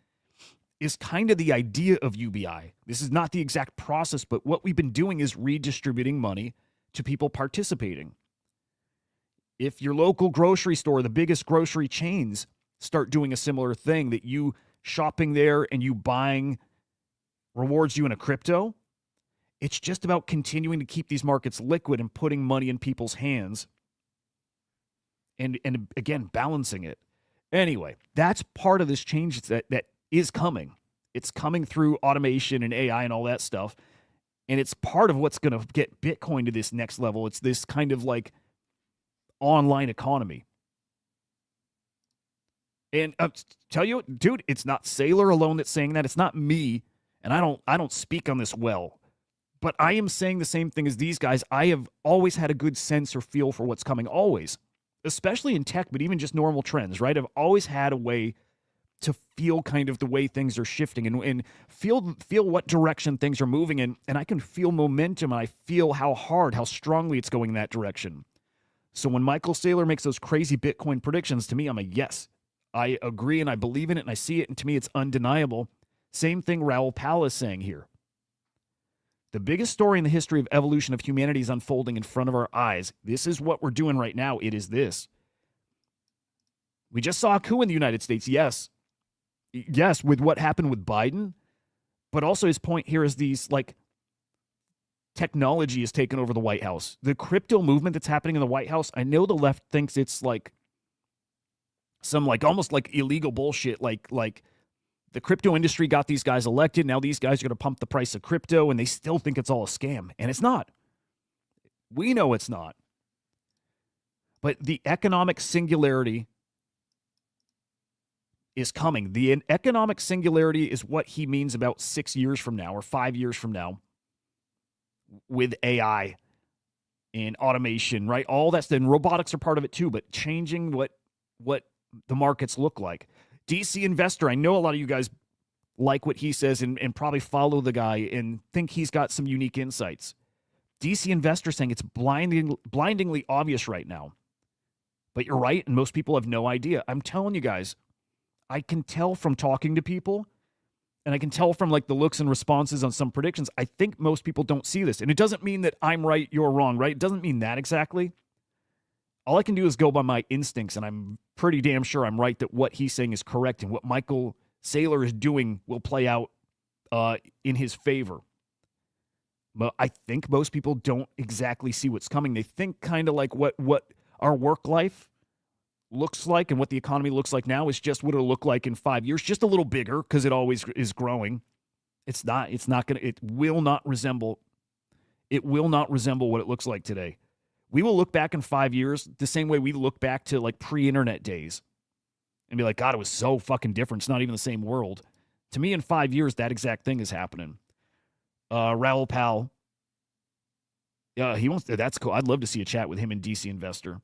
is kind of the idea of UBI. This is not the exact process, but what we've been doing is redistributing money to people participating. If your local grocery store, the biggest grocery chains, start doing a similar thing, that you shopping there and you buying rewards you in a crypto, it's just about continuing to keep these markets liquid and putting money in people's hands and again, balancing it. Anyway, that's part of this change that is coming. It's coming through automation and AI and all that stuff. And it's part of what's going to get Bitcoin to this next level. It's this kind of like online economy. And tell you, dude, it's not Saylor alone that's saying that. It's not me. And I don't speak on this well. But I am saying the same thing as these guys. I have always had a good sense or feel for what's coming, always. Especially in tech, but even just normal trends, right? I've always had a way to feel kind of the way things are shifting and feel what direction things are moving in. And I can feel momentum, and I feel how strongly it's going in that direction. So when Michael Saylor makes those crazy Bitcoin predictions, to me, I'm a yes. I agree, and I believe in it, and I see it, and to me, it's undeniable. Same thing Raoul Pal is saying here. The biggest story in the history of evolution of humanity is unfolding in front of our eyes. This is what we're doing right now. It is this. We just saw a coup in the United States, yes. Yes, with what happened with Biden. But also his point here is these, like, technology has taken over the White House. The crypto movement that's happening in the White House, I know the left thinks it's like some, like, almost like illegal bullshit, like the crypto industry got these guys elected. Now these guys are going to pump the price of crypto, and they still think it's all a scam. And it's not. We know it's not. But the economic singularity is coming. The economic singularity is what he means about 6 years from now or 5 years from now with AI and automation, right? All that's then robotics are part of it too, but changing what the markets look like. DC Investor, I know a lot of you guys like what he says and probably follow the guy and think he's got some unique insights. DC Investor saying it's blindingly obvious right now. But you're right, and most people have no idea. I'm telling you guys, I can tell from talking to people, and I can tell from like the looks and responses on some predictions, I think most people don't see this. And it doesn't mean that I'm right, you're wrong, right? It doesn't mean that exactly. All I can do is go by my instincts, and I'm pretty damn sure I'm right that what he's saying is correct, and what Michael Saylor is doing will play out in his favor. I think most people don't exactly see what's coming. They think kind of like what our work life looks like and what the economy looks like now is just what it'll look like in 5 years, just a little bigger because it always is growing. It's not going to, it will not resemble what it looks like today. We will look back in 5 years the same way we look back to like pre-internet days and be like, God, it was so fucking different. It's not even the same world. To me, in 5 years, that exact thing is happening. Raoul Pal. Yeah, he wants. That's cool. I'd love to see a chat with him and DC Investor.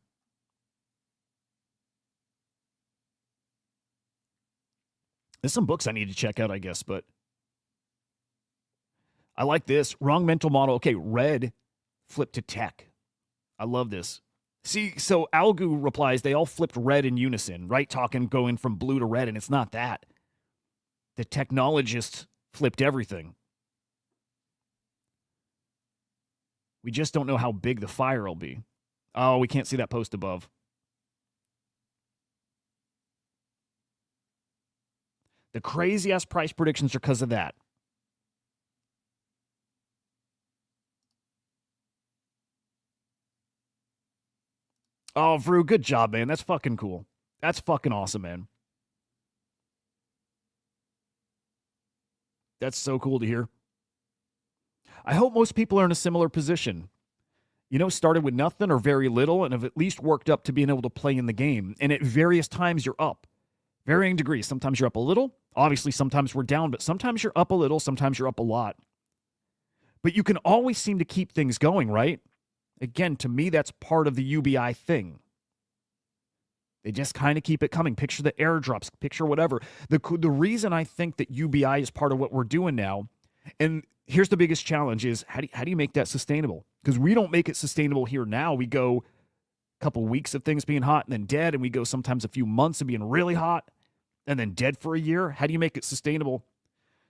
There's some books I need to check out, I guess, but I like this. Wrong mental model. Okay, red flipped to tech. I love this. See, so Algu replies, they all flipped red in unison, right? Going from blue to red, and it's not that. The technologists flipped everything. We just don't know how big the fire will be. Oh, we can't see that post above. The crazy-ass price predictions are because of that. Oh, Vrew, good job, man. That's fucking cool. That's fucking awesome, man. That's so cool to hear. I hope most people are in a similar position. You know, started with nothing or very little and have at least worked up to being able to play in the game. And at various times, you're up. Varying degrees. Sometimes you're up a little. Obviously, sometimes we're down, but sometimes you're up a little. Sometimes you're up a lot. But you can always seem to keep things going, right? Again, to me, that's part of the UBI thing. They just kind of keep it coming. Picture the airdrops, picture whatever. The reason I think that UBI is part of what we're doing now, and here's the biggest challenge is how do you make that sustainable? Because we don't make it sustainable here now. We go a couple weeks of things being hot and then dead, and we go sometimes a few months of being really hot and then dead for a year. How do you make it sustainable?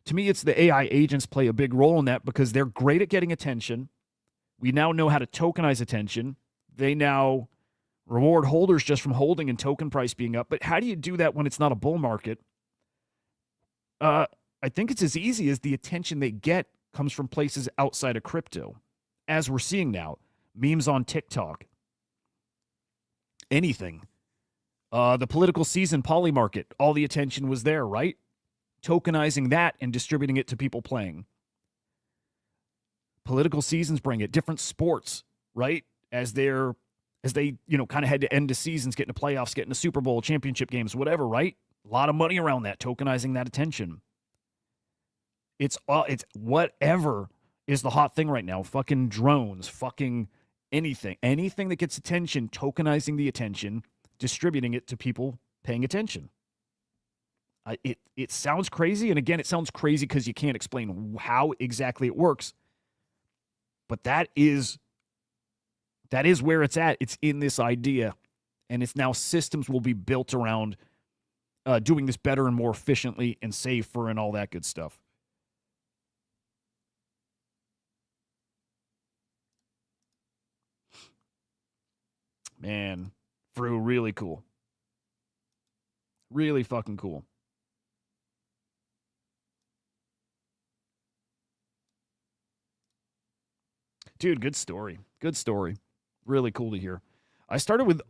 To me, it's the AI agents play a big role in that because they're great at getting attention. We now know how to tokenize attention. They now reward holders just from holding and token price being up. But how do you do that when it's not a bull market? I think it's as easy as the attention they get comes from places outside of crypto, as we're seeing now. Memes on TikTok. Anything. The political season poly market, all the attention was there, right? Tokenizing that and distributing it to people playing. Political seasons bring it. Different sports, right? As they, kind of had to end the seasons, get into playoffs, get into Super Bowl, championship games, whatever, right? A lot of money around that, tokenizing that attention. It's whatever is the hot thing right now. Fucking drones, fucking anything. Anything that gets attention, tokenizing the attention, distributing it to people paying attention. It sounds crazy, and again, it sounds crazy because you can't explain how exactly it works. But that is where it's at. It's in this idea, and it's now systems will be built around doing this better and more efficiently and safer and all that good stuff. Man, Frew, really cool. Really fucking cool. Dude, good story. Good story. Really cool to hear. I started with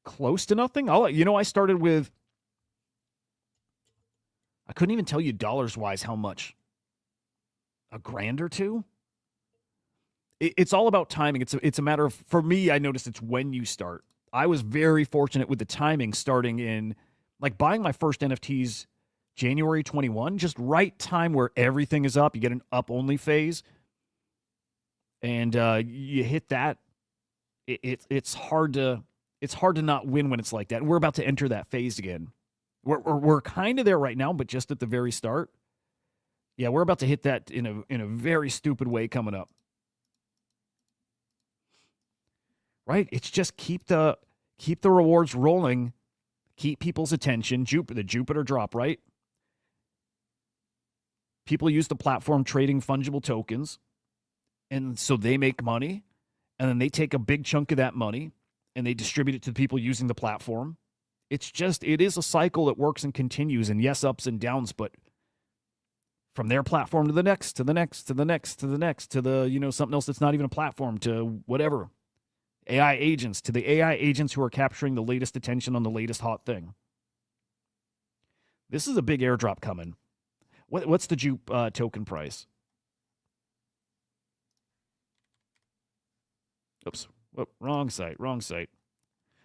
close to nothing. I started with, I couldn't even tell you dollars wise how much. $1,000 or $2,000. It's all about timing. It's a matter of, for me, I noticed it's when you start. I was very fortunate with the timing starting in, like buying my first NFTs January 21, just right time where everything is up. You get an up only phase. And you hit that. It's hard to not win when it's like that. And we're about to enter that phase again. We're kind of there right now, but just at the very start. Yeah, we're about to hit that in a very stupid way coming up. Right? It's just keep the rewards rolling, keep people's attention. The Jupiter drop, right? People use the platform trading fungible tokens. And so they make money, and then they take a big chunk of that money, and they distribute it to the people using the platform. It is a cycle that works and continues, and yes, ups and downs, but from their platform to the next, to the next, to the next, to the next, to the, something else that's not even a platform, to whatever. AI agents, to the AI agents who are capturing the latest attention on the latest hot thing. This is a big airdrop coming. What's the Jupe token price? Oops. Whoop, wrong site.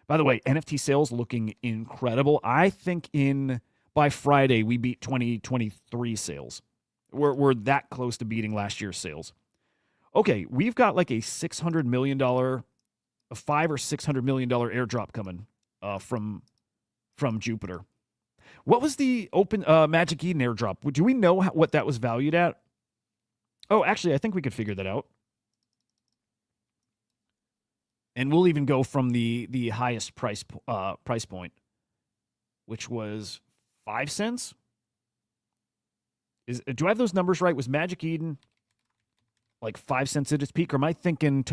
By the way, NFT sales looking incredible. I think by Friday we beat 2023 sales. We're that close to beating last year's sales. Okay, we've got like a $600 million, a $500 or $600 million airdrop coming from Jupiter. What was the open Magic Eden airdrop? Do we know what that was valued at? Oh, actually, I think we could figure that out. And we'll even go from the highest price point, which was 5 cents. Do I have those numbers right? Was Magic Eden like 5 cents at its peak? Or am I thinking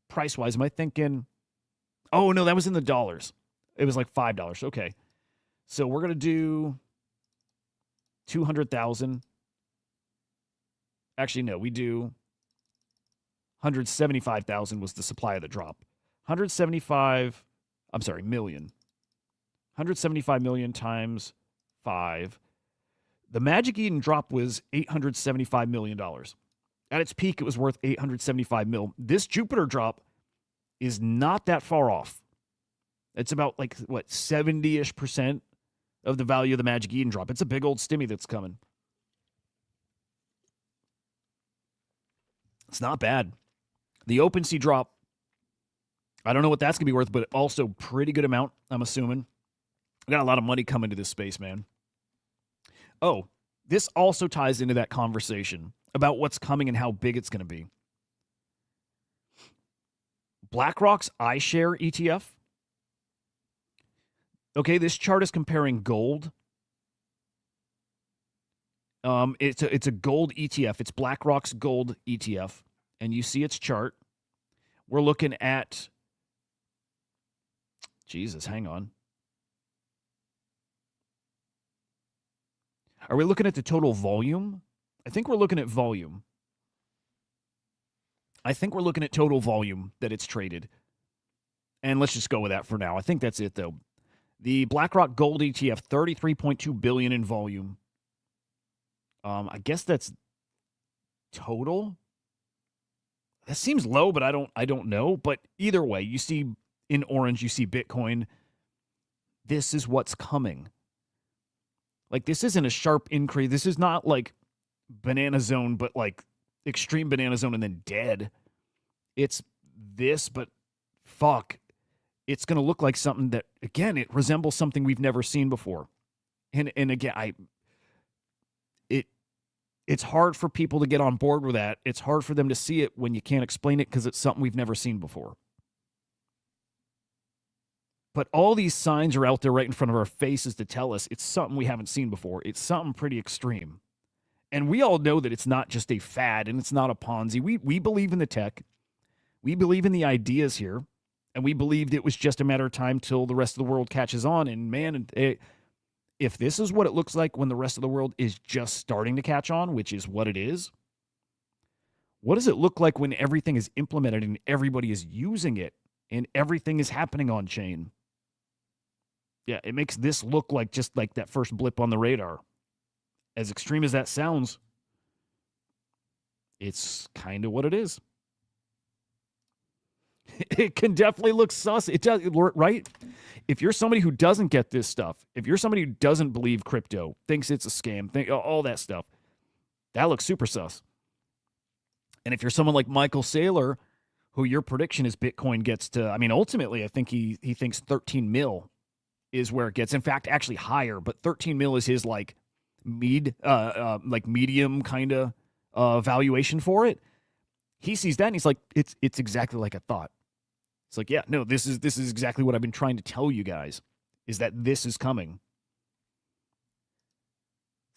price-wise? Am I thinking? Oh no, that was in the dollars. It was like $5. Okay, so we're gonna do 200,000. Actually, no, we do 175,000 was the supply of the drop. 175. I'm sorry, million. 175 million times 5. The Magic Eden drop was $875 million. At its peak, it was worth 875 mil. This Jupiter drop is not that far off. It's about 70-ish% of the value of the Magic Eden drop. It's a big old stimmy that's coming. It's not bad. The OpenSea drop, I don't know what that's going to be worth, but also pretty good amount, I'm assuming. I got a lot of money coming to this space, man. Oh, this also ties into that conversation about what's coming and how big it's going to be. BlackRock's iShare ETF. Okay, this chart is comparing gold. It's a gold ETF. It's BlackRock's gold ETF. And you see its chart. We're looking at... Jesus, hang on. Are we looking at the total volume? I think we're looking at volume. I think we're looking at total volume that it's traded. And let's just go with that for now. I think that's it, though. The BlackRock Gold ETF, $33.2 billion in volume. I guess that's total. That seems low, but I don't know. But either way, you see in orange, you see Bitcoin. This is what's coming. Like, this isn't a sharp increase. This is not like banana zone, but like extreme banana zone and then dead. It's this, but fuck. It's going to look like something that, again, it resembles something we've never seen before. And again, it's hard for people to get on board with that. It's hard for them to see it when you can't explain it because it's something we've never seen before. But all these signs are out there right in front of our faces to tell us it's something we haven't seen before. It's something pretty extreme. And we all know that it's not just a fad and it's not a Ponzi. We believe in the tech. We believe in the ideas here. And we believed it was just a matter of time till the rest of the world catches on. And man, if this is what it looks like when the rest of the world is just starting to catch on, which is what it is, what does it look like when everything is implemented and everybody is using it and everything is happening on chain? Yeah, it makes this look like just like that first blip on the radar. As extreme as that sounds, it's kind of what it is. It can definitely look sus. It does, right? If you're somebody who doesn't get this stuff, if you're somebody who doesn't believe crypto, thinks it's a scam, all that stuff, that looks super sus. And if you're someone like Michael Saylor, who your prediction is Bitcoin gets to, I mean, ultimately, I think he thinks 13 mil is where it gets. In fact, actually higher, but 13 mil is his like medium kind of valuation for it. He sees that and he's like, it's exactly like I thought. It's like, yeah, no, this is exactly what I've been trying to tell you guys, is that this is coming.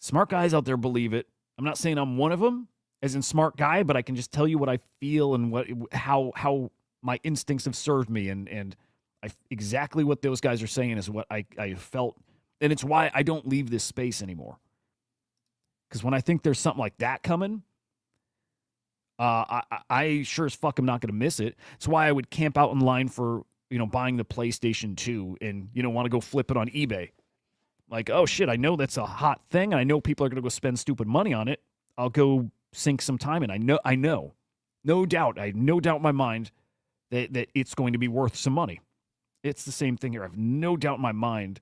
Smart guys out there believe it. I'm not saying I'm one of them, as in smart guy, but I can just tell you what I feel and how my instincts have served me, and exactly what those guys are saying is what I felt, and it's why I don't leave this space anymore. Because when I think there's something like that coming, I sure as fuck am not going to miss it. It's why I would camp out in line for, buying the PlayStation 2 and, want to go flip it on eBay. Like, oh shit, I know that's a hot thing and I know people are going to go spend stupid money on it. I'll go sink some time in. I know. No doubt. I have no doubt in my mind that it's going to be worth some money. It's the same thing here. I have no doubt in my mind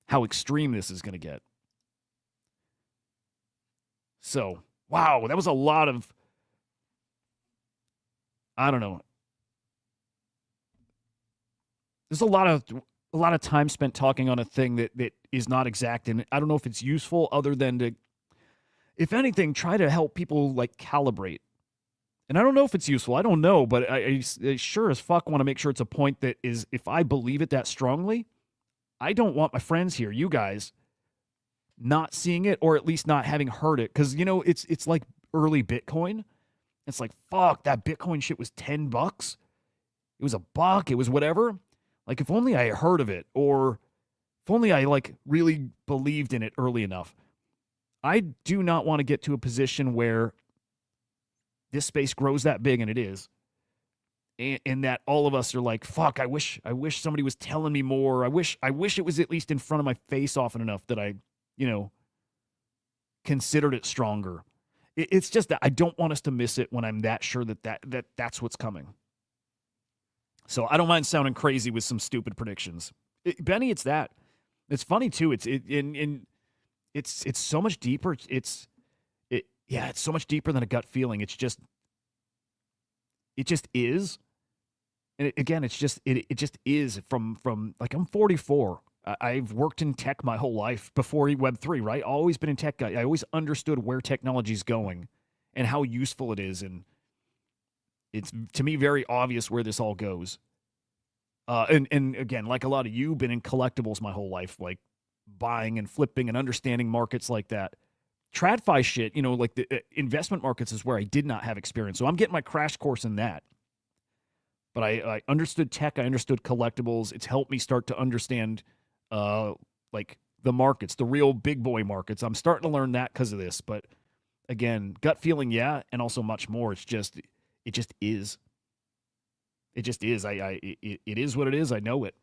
how extreme this is going to get. So, wow, that was a lot of, I don't know. There's a lot of time spent talking on a thing that is not exact, and I don't know if it's useful other than to, if anything, try to help people like calibrate. And I don't know if it's useful. I don't know, but I sure as fuck want to make sure it's a point that is, if I believe it that strongly, I don't want my friends here, you guys, not seeing it or at least not having heard it. Because, it's like early Bitcoin. It's like, fuck, that Bitcoin shit was $10. It was $1. It was whatever. Like, if only I heard of it, or if only I like really believed in it early enough. I do not want to get to a position where this space grows that big, and it is, and that all of us are like, fuck, I wish somebody was telling me more. I wish it was at least in front of my face often enough that I, considered it stronger. It's just that I don't want us to miss it when I'm that sure that's what's coming. So I don't mind sounding crazy with some stupid predictions. Benny, it's that. It's funny too. It's so much deeper. It's so much deeper than a gut feeling. It just is. And it just is from like, I'm 44. I've worked in tech my whole life before Web3, right? Always been in tech. I always understood where technology's going and how useful it is. And it's, to me, very obvious where this all goes. And again, like a lot of you, been in collectibles my whole life, like buying and flipping and understanding markets like that. TradFi shit, like the investment markets is where I did not have experience. So I'm getting my crash course in that. But I understood tech. I understood collectibles. It's helped me start to understand, like the markets, the real big boy markets. I'm starting to learn that because of this. But again, gut feeling, yeah, and also much more. It just is. It just is. It is what it is. I know it.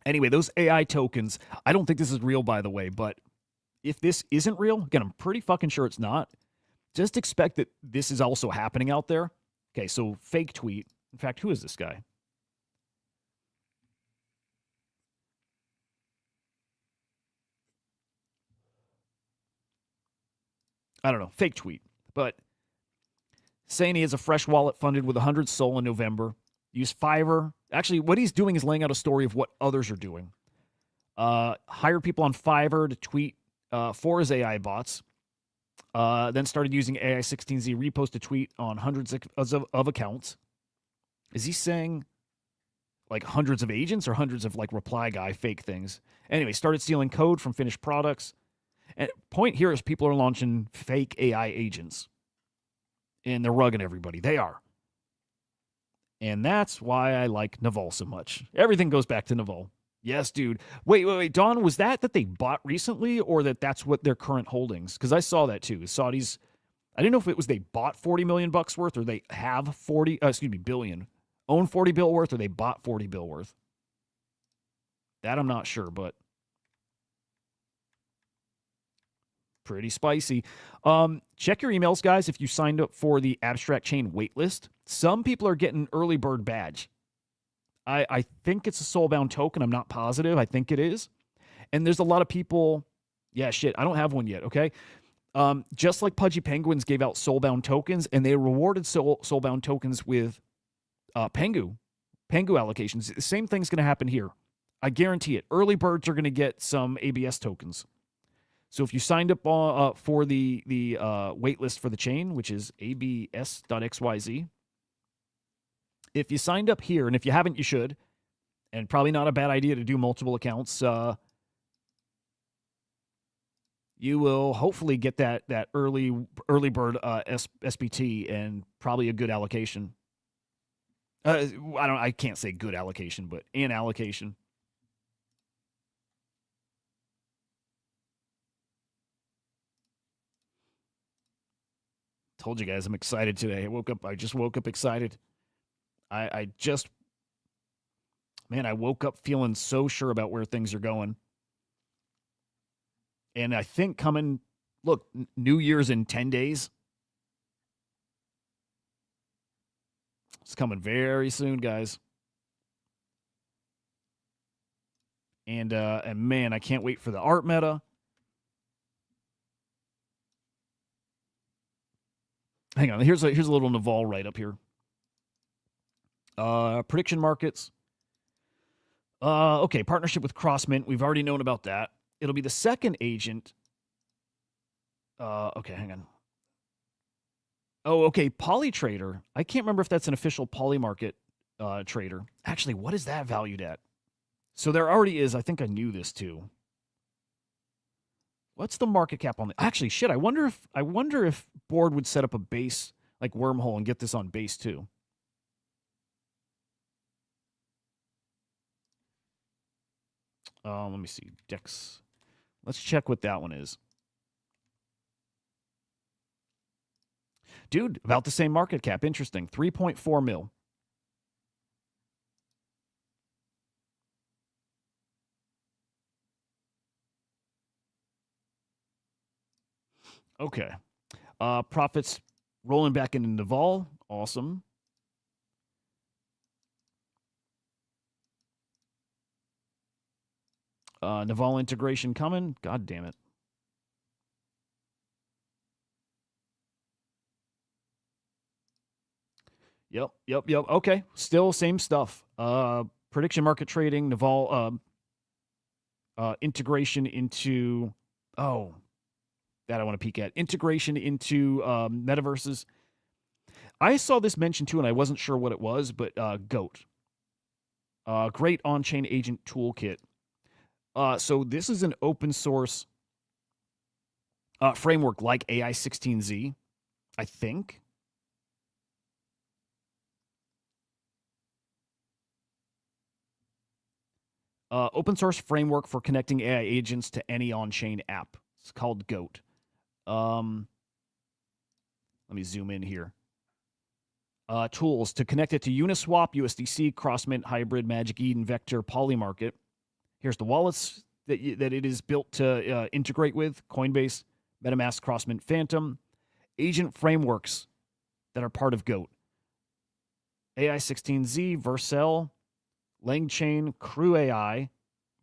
Anyway, those AI tokens, I don't think this is real, by the way, but if this isn't real, again, I'm pretty fucking sure it's not. Just expect that this is also happening out there. Okay, so fake tweet. In fact, who is this guy? I don't know. Fake tweet. But saying he has a fresh wallet funded with 100 Sol in November. Use Fiverr. Actually, what he's doing is laying out a story of what others are doing. Hire people on Fiverr to tweet for his AI bots. Then started using AI16Z repost to tweet on hundreds of accounts. Is he saying like hundreds of agents or hundreds of like reply guy fake things? Anyway, started stealing code from finished products. And point here is people are launching fake AI agents. And they're rugging everybody. They are. And that's why I like Naval so much. Everything goes back to Naval. Yes, dude. Wait. Don, was that they bought recently, or that's what their current holdings? Because I saw that too. Saudis, I didn't know if it was they bought $40 million worth, or they have billion. Own 40 bill worth, or they bought 40 bill worth. That I'm not sure, but pretty spicy. Check your emails, guys, if you signed up for the Abstract Chain waitlist. Some people are getting early bird badge. I think it's a soulbound token. I'm not positive. I think it is. And there's a lot of people. Yeah, shit. I don't have one yet. Okay. Just like Pudgy Penguins gave out soulbound tokens, and they rewarded soulbound tokens with Pengu allocations. The same thing's going to happen here. I guarantee it. Early birds are going to get some ABS tokens. So if you signed up for the waitlist for the chain, which is abs.xyz, if you signed up here, and if you haven't, you should, and probably not a bad idea to do multiple accounts, you will hopefully get that early bird SPT and probably a good allocation. I can't say good allocation, but an allocation. Told you guys I'm excited today. I just woke up excited. I woke up feeling so sure about where things are going. And I think New Year's in 10 days. It's coming very soon, guys. And man, I can't wait for the art meta. Hang on, here's a little Naval right up here. Prediction markets. Okay, partnership with Crossmint. We've already known about that. It'll be the second agent. Okay, hang on. Oh, okay, Polytrader. I can't remember if that's an official Polymarket trader. Actually, what is that valued at? So there already is. I think I knew this too. What's the market cap on the? Actually, shit. I wonder if Board would set up a base like Wormhole and get this on base too. Let me see. Dex. Let's check what that one is. Dude, about the same market cap. Interesting. 3.4 mil. Okay. Profits rolling back into Naval. Awesome. Naval integration coming. God damn it. Yep. Okay. Still same stuff. Prediction market trading, Naval integration into that I want to peek at. Integration into metaverses. I saw this mentioned too, and I wasn't sure what it was, but GOAT. Great on-chain agent toolkit. So this is an open source framework like AI16Z, I think. Open source framework for connecting AI agents to any on-chain app. It's called GOAT. Let me zoom in here. Tools to connect it to Uniswap, USDC, Crossmint, Hybrid, Magic Eden, Vector, Polymarket. Here's the wallets that it is built to integrate with: Coinbase, MetaMask, Crossmint, Phantom. Agent frameworks that are part of GOAT. AI16Z, Vercel, LangChain, Crew AI,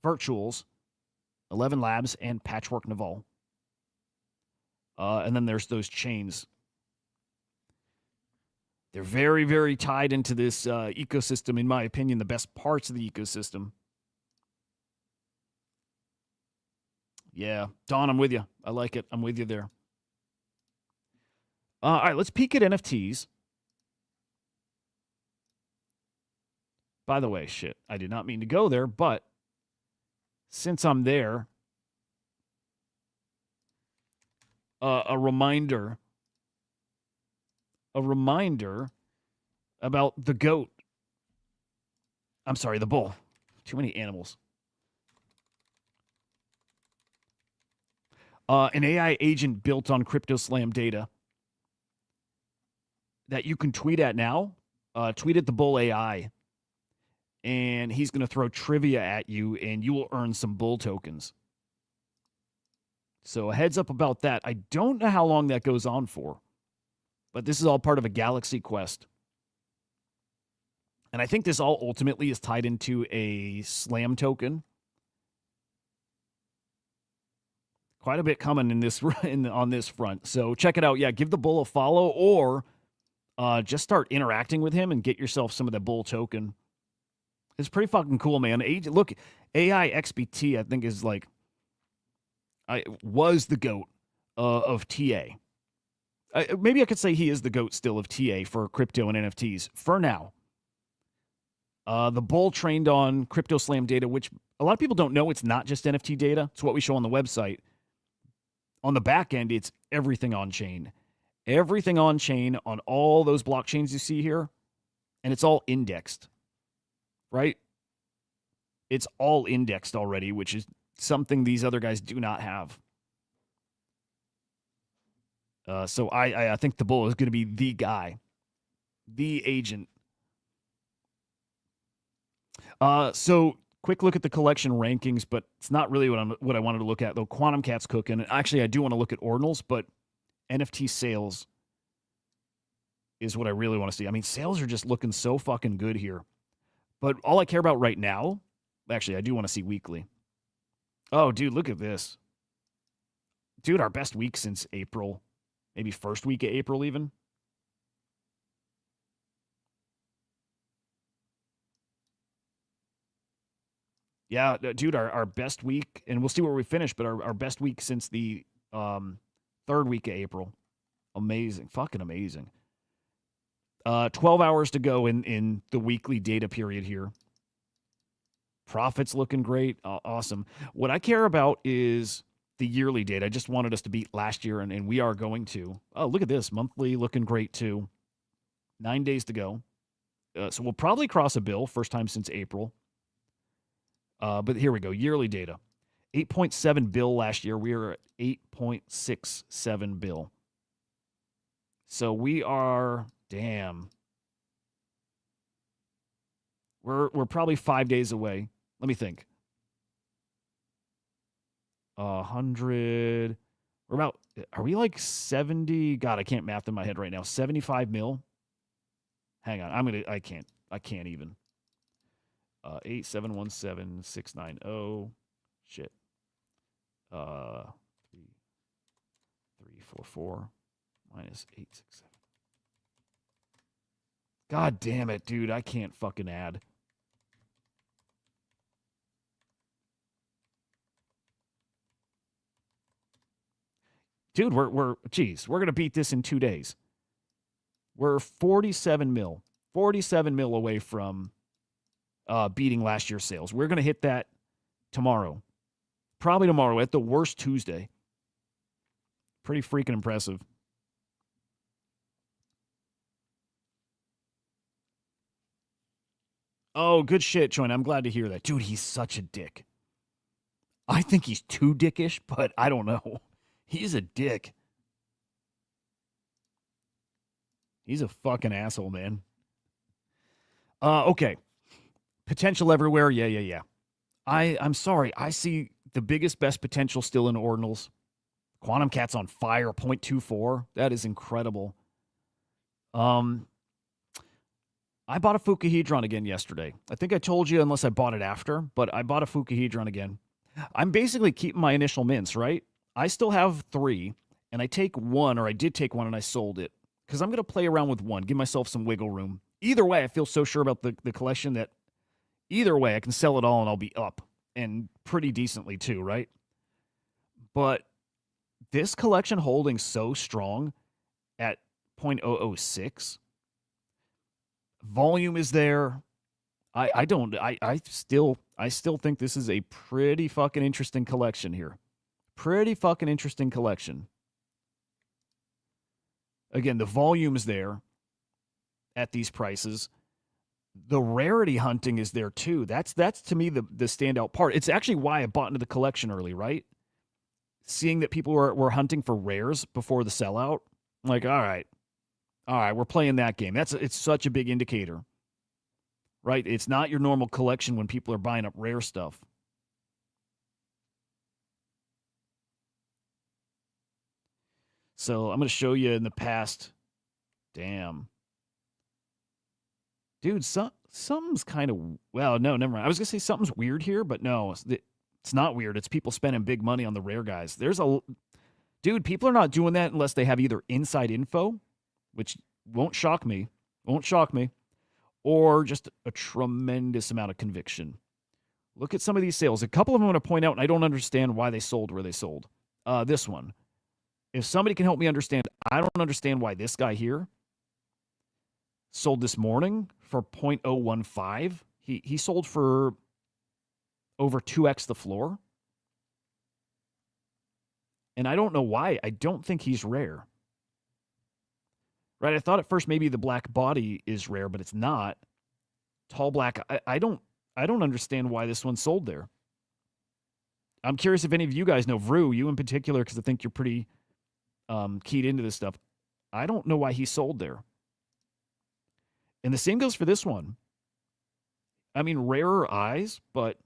Virtuals, 11 Labs, and Patchwork Naval. And then there's those chains. They're very, very tied into this ecosystem, in my opinion, the best parts of the ecosystem. Yeah, Don, I'm with you. I like it. I'm with you there. All right, let's peek at NFTs. By the way, shit, I did not mean to go there, but since I'm there, a reminder about the GOAT. I'm sorry, the bull. Too many animals. An AI agent built on CryptoSlam data that you can tweet at now. Tweet at the bull AI. And he's going to throw trivia at you, and you will earn some bull tokens. So a heads up about that. I don't know how long that goes on for, but this is all part of a galaxy quest. And I think this all ultimately is tied into a Slam token. Quite a bit coming in this on this front. So check it out. Yeah, give the bull a follow, or just start interacting with him and get yourself some of that bull token. It's pretty fucking cool, man. Look, AI XBT, I think, is was the GOAT of TA. Maybe I could say he is the GOAT still of TA for crypto and NFTs for now. The bull trained on CryptoSlam data, which a lot of people don't know. It's not just NFT data. It's what we show on the website. On the back end, it's everything on chain. Everything on chain on all those blockchains you see here, and it's all indexed. Right? It's all indexed already, which is something these other guys do not have. So I think the bull is going to be the guy, the agent. So quick look at the collection rankings, but it's not really what I wanted to look at though. Quantum Cat's cooking. And actually, I do want to look at ordinals, but NFT sales is what I really want to see. I mean, sales are just looking so fucking good here. But all I care about right now, actually, I do want to see weekly. Oh, dude, look at this. Dude, our best week since April. Maybe first week of April even. Yeah, dude, our best week, and we'll see where we finish, but our best week since the third week of April. Amazing. Fucking amazing. 12 hours to go in the weekly data period here. Profits looking great. Awesome. What I care about is the yearly data. I just wanted us to beat last year, and we are going to. Oh, look at this. Monthly looking great, too. 9 days to go. So we'll probably cross a bill. First time since April. But here we go. Yearly data. 8.7 bill last year. We are at 8.67 bill. So we are... Damn. We're probably 5 days away. Let me think. 100. We're about. Are we like 70? God, I can't math in my head right now. 75 mil. Hang on. I can't even. 8717690. Shit. 344 minus 867. God damn it, dude. I can't fucking add. Dude, we're going to beat this in 2 days. We're 47 mil away from beating last year's sales. We're going to hit that tomorrow. Probably tomorrow, at the worst Tuesday. Pretty freaking impressive. Oh, good shit, Choin. I'm glad to hear that. Dude, he's such a dick. I think he's too dickish, but I don't know. He's a dick. He's a fucking asshole, man. Okay. Potential everywhere. Yeah. I'm sorry. I see the biggest, best potential still in ordinals. Quantum Cat's on fire, 0.24. That is incredible. I bought a Fukuhedron again yesterday. I think I told you, unless I bought it after, but I bought a Fukuhedron again. I'm basically keeping my initial mints, right? I still have 3, and I take 1, or I did take 1, and I sold it. Because I'm going to play around with 1, give myself some wiggle room. Either way, I feel so sure about the collection that either way, I can sell it all, and I'll be up. And pretty decently, too, right? But this collection holding so strong at 0.006. Volume is there. I still think this is a pretty fucking interesting collection here. Pretty fucking interesting collection. Again, the volume is there at these prices. The rarity hunting is there too. That's to me the standout part. It's actually why I bought into the collection early, right? Seeing that people were hunting for rares before the sellout. I'm like, all right, we're playing that game. It's such a big indicator, right? It's not your normal collection when people are buying up rare stuff. So I'm going to show you in the past. Damn. Dude, something's kind of, well, no, never mind. I was going to say something's weird here, but no, it's not weird. It's people spending big money on the rare guys. Dude, people are not doing that unless they have either inside info, which won't shock me, or just a tremendous amount of conviction. Look at some of these sales. A couple of them I'm going to point out, and I don't understand why they sold where they sold. This one. If somebody can help me understand, I don't understand why this guy here sold this morning for 0.015. He sold for over 2x the floor. And I don't know why. I don't think he's rare. Right? I thought at first maybe the black body is rare, but it's not. Tall black. I don't understand why this one sold there. I'm curious if any of you guys know, Vrew, you in particular, because I think you're pretty keyed into this stuff. I don't know why he sold there. And the same goes for this one. I mean, rarer eyes, but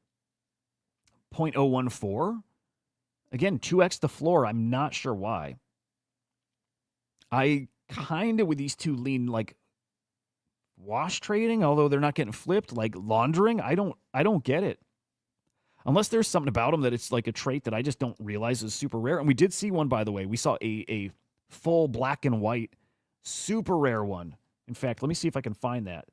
0.014. Again, 2x the floor. I'm not sure why. I kind of, with these two, lean like wash trading, although they're not getting flipped, like laundering. I don't get it. Unless there's something about them that it's like a trait that I just don't realize is super rare. And we did see one, by the way. We saw a full black and white, super rare one. In fact, let me see if I can find that.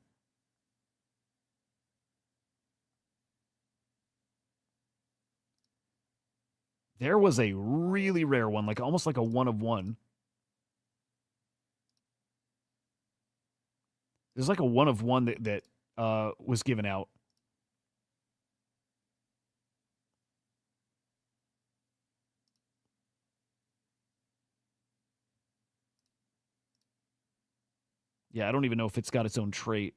There was a really rare one, like almost like a one of one. There's like a one of one that was given out. Yeah, I don't even know if it's got its own trait.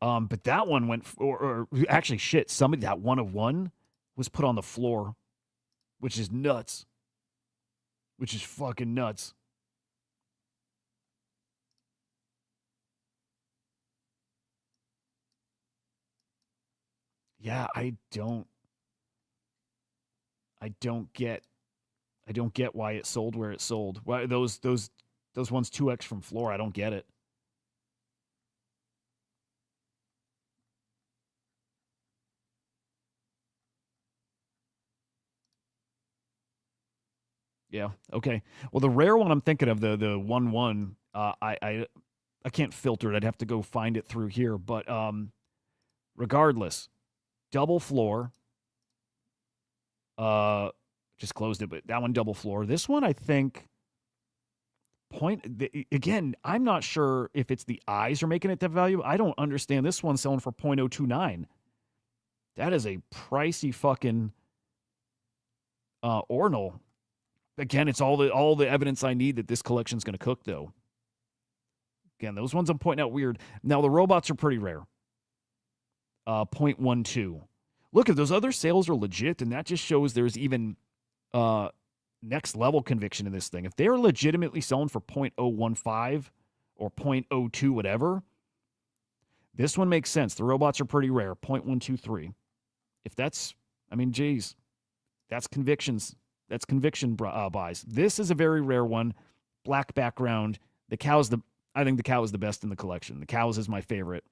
But that one went, or actually, shit, somebody, that one of one was put on the floor, which is nuts. Which is fucking nuts. Yeah, I don't get why it sold where it sold. Why those ones 2x from floor, I don't get it. Yeah. Okay. Well, the rare one I'm thinking of, the 1-1, I can't filter it. I'd have to go find it through here. But regardless, double floor. Just closed it, but that one double floor. This one, I think. Again, I'm not sure if it's the eyes are making it that value. I don't understand. This one's selling for 0.029. That is a pricey fucking ordinal. Again, it's all the evidence I need that this collection's going to cook, though. Again, those ones I'm pointing out weird. Now, the robots are pretty rare. 0.12. Look, if those other sales are legit, and that just shows there's even next level conviction in this thing. If they're legitimately selling for 0.015 or 0.02, whatever, this one makes sense. The robots are pretty rare. 0.123. If that's, I mean, geez, that's convictions. That's conviction buys. This is a very rare one. Black background. I think the cow is the best in the collection. The cows is my favorite.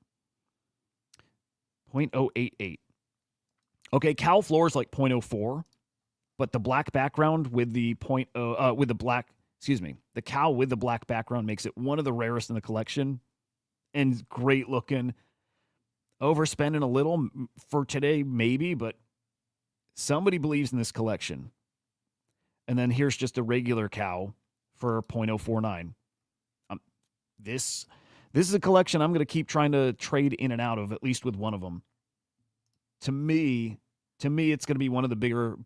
0.088. Okay, cow floor is like 0.04, but the black background with the the cow with the black background makes it one of the rarest in the collection, and great looking. Overspending a little for today, maybe, but somebody believes in this collection. And then here's just a regular cow for 0.049. This is a collection I'm going to keep trying to trade in and out of, at least with one of them. To me, it's going to be one of the bigger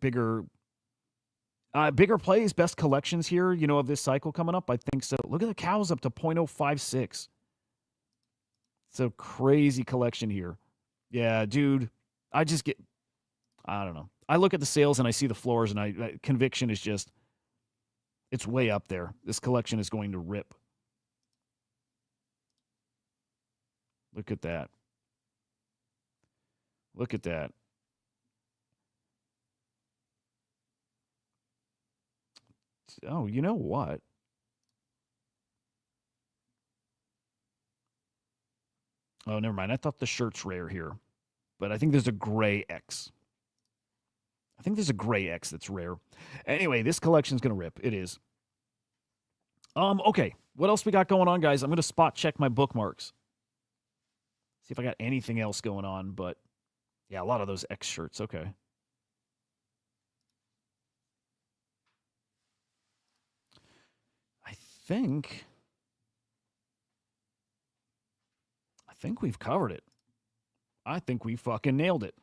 plays, best collections here, of this cycle coming up. I think so. Look at the cows up to 0.056. It's a crazy collection here. Yeah, dude. I don't know. I look at the sales and I see the floors, and conviction is just, it's way up there. This collection is going to rip. Look at that. Look at that. Oh, you know what? Oh, never mind. I thought the shirt's rare here. But I think there's a gray X. I think there's a gray X that's rare. Anyway, this collection's going to rip. It is. Okay. What else we got going on, guys? I'm going to spot check my bookmarks. See if I got anything else going on, but yeah, a lot of those X shirts. Okay. I think we've covered it. I think we fucking nailed it.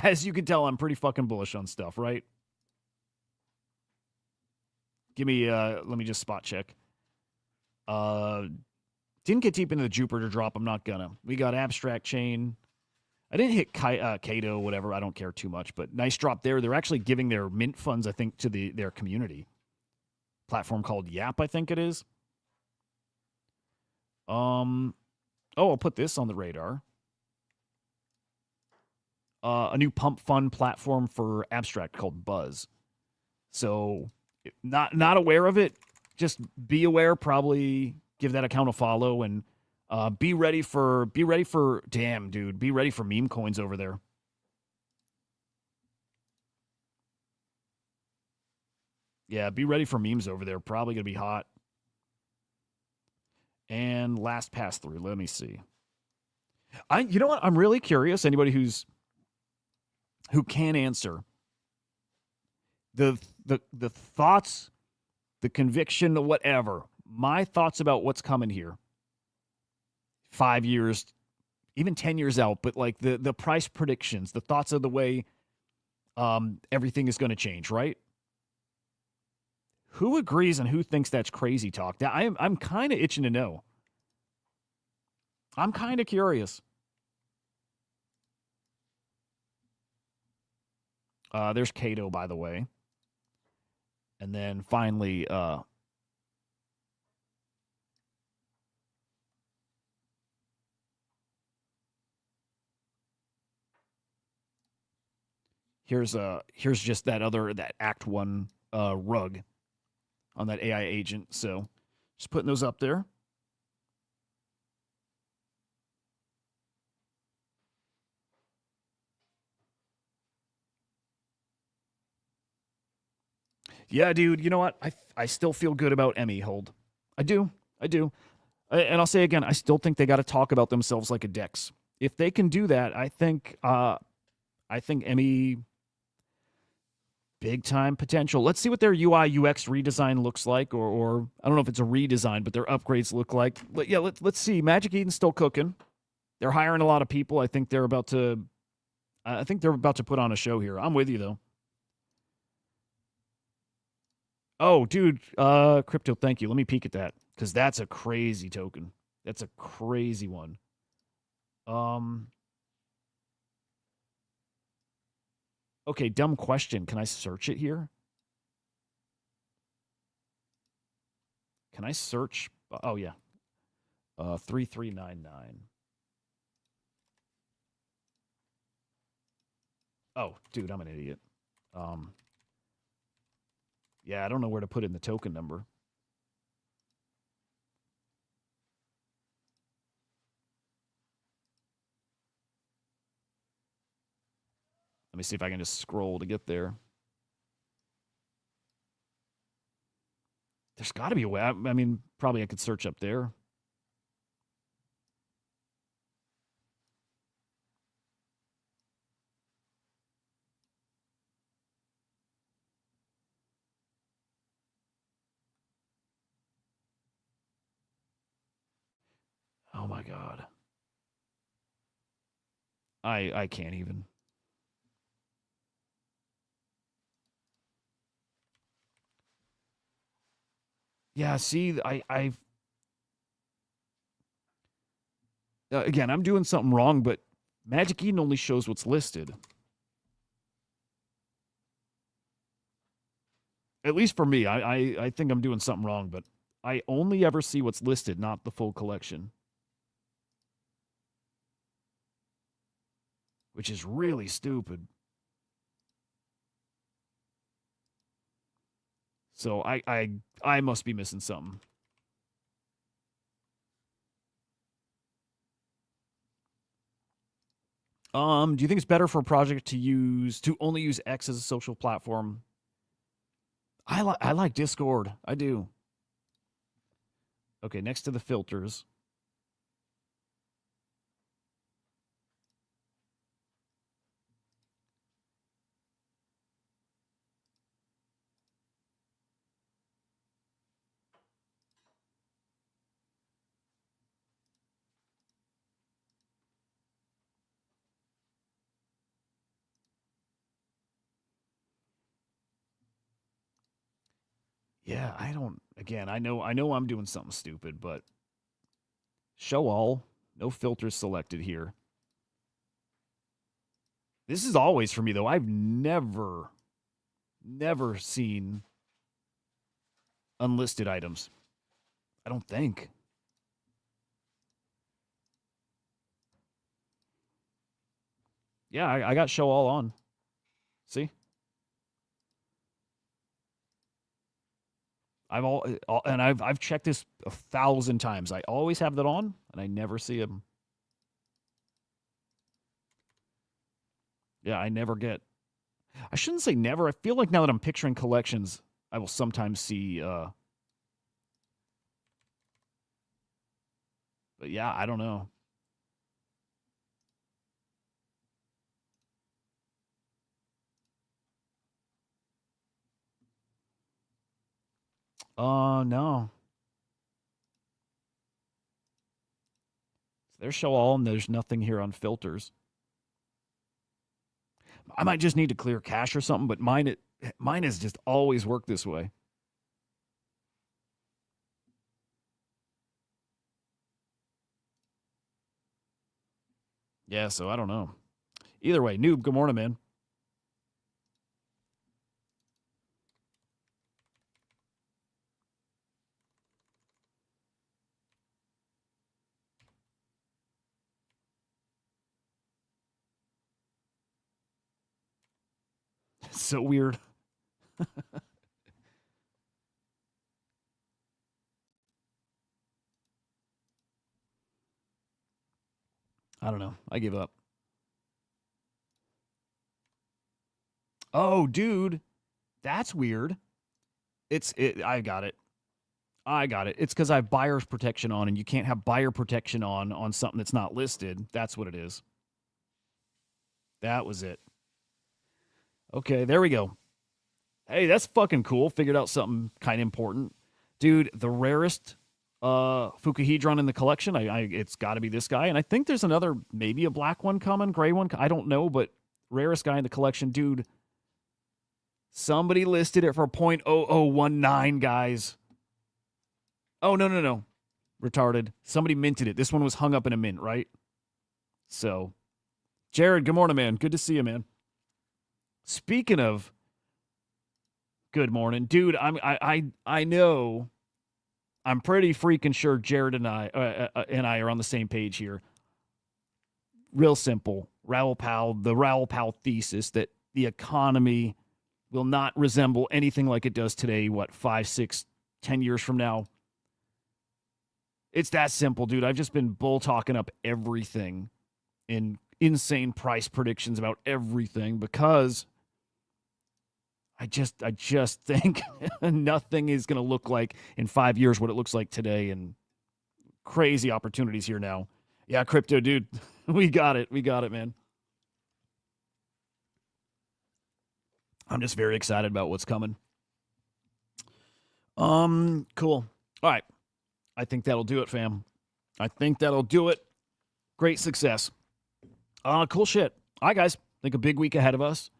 As you can tell, I'm pretty fucking bullish on stuff, right? Let me just spot check. Didn't get deep into the Jupiter drop. I'm not gonna. We got abstract chain. I didn't hit Kato, whatever. I don't care too much, but nice drop there. They're actually giving their mint funds, I think, to their community platform called Yap, I think it is. I'll put this on the radar. A new pump fund platform for abstract called Buzz. So, not aware of it. Just be aware. Probably give that account a follow and be ready for. Damn, dude, be ready for meme coins over there. Yeah, be ready for memes over there. Probably gonna be hot. And last pass through. Let me see. You know what? I'm really curious. Anybody who can answer the thoughts, the conviction, whatever. My thoughts about what's coming here. 5 years, even 10 years out, but like the price predictions, the thoughts of the way everything is going to change, right? Who agrees and who thinks that's crazy talk? I'm kind of itching to know. I'm kind of curious. There's Kato, by the way. And then finally, here's just that Act 1 rug on that AI agent. So just putting those up there. Yeah, dude, you know what? I still feel good about Emmy hold. I do. And I'll say again, I still think they got to talk about themselves like a Dex. If they can do that, I think Emmy big time potential. Let's see what their UI UX redesign looks like, or I don't know if it's a redesign, but their upgrades look like. Yeah, let's see. Magic Eden's still cooking. They're hiring a lot of people. I think they're about to put on a show here. I'm with you though. Oh, dude, crypto, thank you. Let me peek at that because that's a crazy token. That's a crazy one. Okay, dumb question. Can I search it here? Can I search? Oh yeah, 3399. Oh, dude, I'm an idiot. Yeah, I don't know where to put in the token number. Let me see if I can just scroll to get there. There's got to be a way. I mean, probably I could search up there. Oh my god. I can't even. Yeah, see, again, I'm doing something wrong, but Magic Eden only shows what's listed. At least for me, I think I'm doing something wrong, but I only ever see what's listed, not the full collection. Which is really stupid. So I must be missing something. Do you think it's better for a project to only use X as a social platform? I like Discord. I do. Okay, next to the filters. Yeah, I don't. Again, I know I'm doing something stupid, but show all, no filters selected here. This is always for me, though. I've never seen unlisted items. I don't think. Yeah, I got show all on. See? I've checked this 1,000 times. I always have that on, and I never see them. Yeah, I never get. I shouldn't say never. I feel like now that I'm picturing collections, I will sometimes see. But yeah, I don't know. No. There's show all, and there's nothing here on filters. I might just need to clear cache or something, but mine has just always worked this way. Yeah, so I don't know. Either way, Noob, good morning, man. So weird. I don't know. I give up. Oh, dude. That's weird. I got it. It's because I have buyer's protection on, and you can't have buyer protection on something that's not listed. That's what it is. That was it. Okay, there we go. Hey, that's fucking cool. Figured out something kind of important. Dude, the rarest Fukuhedron in the collection, it's got to be this guy. And I think there's another, maybe a black one coming, gray one. I don't know, but rarest guy in the collection. Dude, somebody listed it for 0.0019, guys. Oh, no. Retarded. Somebody minted it. This one was hung up in a mint, right? So, Jared, good morning, man. Good to see you, man. Speaking of good morning, dude, I know, I'm pretty freaking sure Jared and I are on the same page here. Real simple. The Raoul Pal thesis that the economy will not resemble anything like it does today, 5, 6, 10 years from now. It's that simple, dude. I've just been bull talking up everything in insane price predictions about everything because I just think nothing is going to look like in 5 years what it looks like today, and crazy opportunities here now. Yeah, crypto, dude. We got it, man. I'm just very excited about what's coming. Cool. All right. I think that'll do it, fam. I think that'll do it. Great success. Cool shit. All right, guys. I think a big week ahead of us.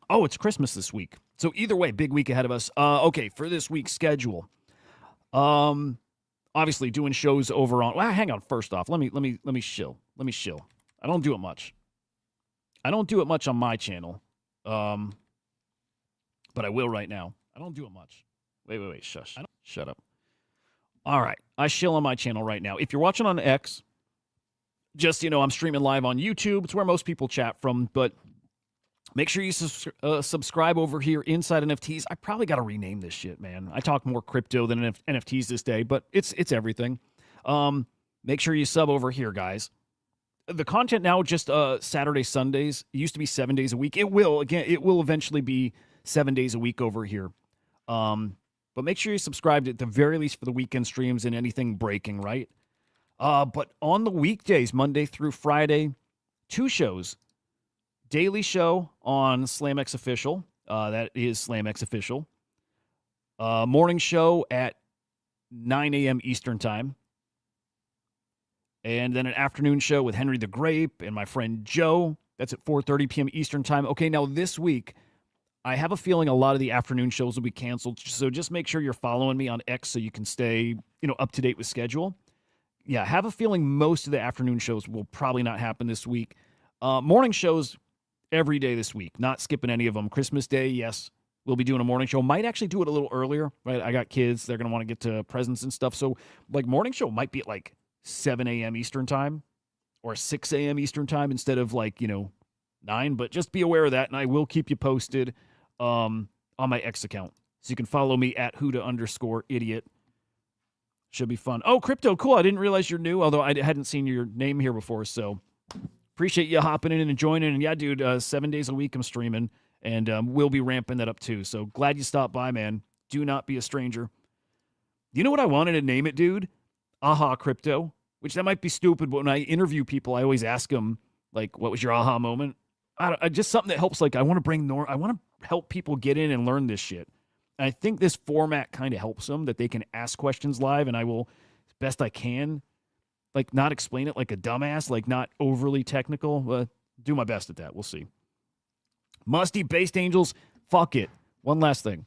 Oh, it's Christmas this week. So either way, big week ahead of us. Okay, for this week's schedule. Obviously doing shows over on. Well, hang on. First off, let me shill. I don't do it much. I don't do it much on my channel. But I will right now. I don't do it much. Wait. Shush. Shut up. All right. I shill on my channel right now. If you're watching on X, just, I'm streaming live on YouTube. It's where most people chat from, but make sure you subscribe over here inside NFTs. I probably got to rename this shit, man. I talk more crypto than NFTs this day, but it's everything. Make sure you sub over here, guys. The content now just Saturday, Sundays. It used to be 7 days a week. It will eventually be 7 days a week over here. But make sure you subscribe at the very least for the weekend streams and anything breaking, right? But on the weekdays, Monday through Friday, 2 shows. Daily show on SlamX Official. That is SlamX Official. Morning show at 9 a.m. Eastern Time. And then an afternoon show with Henry the Grape and my friend Joe. That's at 4:30 p.m. Eastern Time. Okay, now this week, I have a feeling a lot of the afternoon shows will be canceled. So just make sure you're following me on X so you can stay, up to date with schedule. Yeah, I have a feeling most of the afternoon shows will probably not happen this week. Morning shows every day this week, not skipping any of them. Christmas Day, yes, we'll be doing a morning show. Might actually do it a little earlier, right? I got kids. They're going to want to get to presents and stuff. So, like, morning show might be at, like, 7 a.m. Eastern time or 6 a.m. Eastern time instead of, like, 9. But just be aware of that, and I will keep you posted on my X account. So you can follow me at Huda_idiot. Should be fun. Oh, Crypto, cool. I didn't realize you're new, although I hadn't seen your name here before. So appreciate you hopping in and joining. And yeah, dude, 7 days a week I'm streaming, and we'll be ramping that up too. So glad you stopped by, man. Do not be a stranger. You know what I wanted to name it, dude? Aha Crypto, which that might be stupid, but when I interview people, I always ask them, like, what was your aha moment? Just something that helps. Like, I want to help people get in and learn this shit. And I think this format kind of helps them, that they can ask questions live, and I will, as best I can, like, not explain it like a dumbass, like, not overly technical, but do my best at that. We'll see. Musty Based Angels, fuck it. One last thing.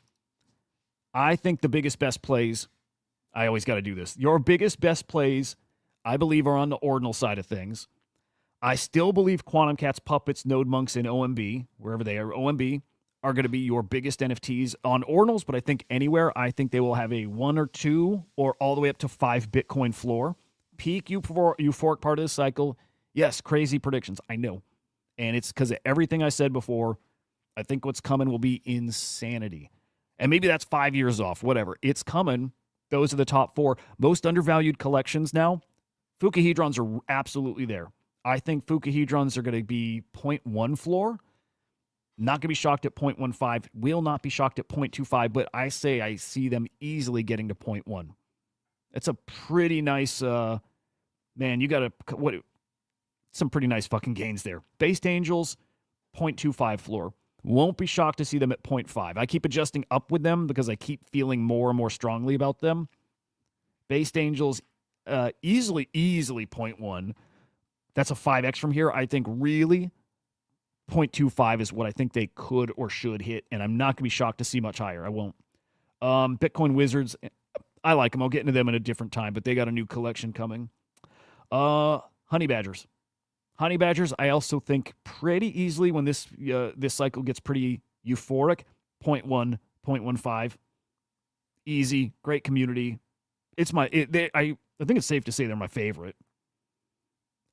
I think the biggest, best plays, I always got to do this. Your biggest, best plays, I believe, are on the ordinal side of things. I still believe Quantum Cats, Puppets, Node Monks, and OMB, wherever they are, OMB, are going to be your biggest NFTs on ordinals, but I think anywhere, I think they will have a 1 or 2 or all the way up to 5 Bitcoin floor. Peak euphoric part of the cycle. Yes, crazy predictions. I know. And it's because of everything I said before. I think what's coming will be insanity. And maybe that's 5 years off, whatever. It's coming. Those are the top 4. Most undervalued collections now. Fukahedrons are absolutely there. I think Fukahedrons are going to be 0.1 floor. Not going to be shocked at 0.15. Will not be shocked at 0.25, but I see them easily getting to 0.1. It's a pretty nice, man, you got some pretty nice fucking gains there. Based Angels, 0.25 floor. Won't be shocked to see them at 0.5. I keep adjusting up with them because I keep feeling more and more strongly about them. Based Angels, easily 0.1. That's a 5x from here. I think really 0.25 is what I think they could or should hit, and I'm not going to be shocked to see much higher. I won't. Bitcoin Wizards, I like them. I'll get into them at a different time, but they got a new collection coming. Honey Badgers. Honey Badgers, I also think pretty easily when this cycle gets pretty euphoric, 0.1, 0.15. Easy, great community. I think it's safe to say they're my favorite.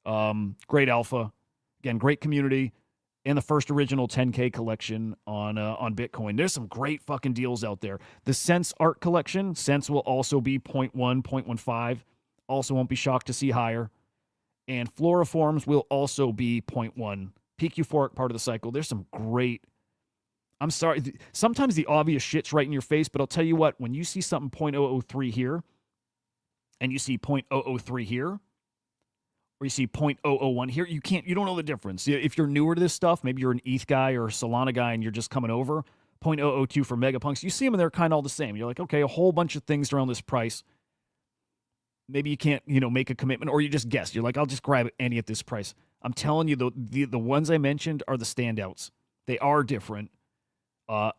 Great alpha. Again, great community. And the first original 10K collection on Bitcoin. There's some great fucking deals out there. The Sense art collection, Sense will also be 0.1, 0.15. Also won't be shocked to see higher. And Floriforms will also be 0.1. Peak euphoric part of the cycle. There's some great... I'm sorry. Sometimes the obvious shit's right in your face, but I'll tell you what. When you see something 0.003 here, and you see 0.003 here, or you see 0.001 here, you don't know the difference. If you're newer to this stuff, maybe you're an ETH guy or a Solana guy and you're just coming over, 0.002 for Megapunks, you see them and they're kind of all the same. You're like, okay, a whole bunch of things around this price. Maybe you can't, make a commitment, or you just guess. You're like, I'll just grab any at this price. I'm telling you, the ones I mentioned are the standouts. They are different.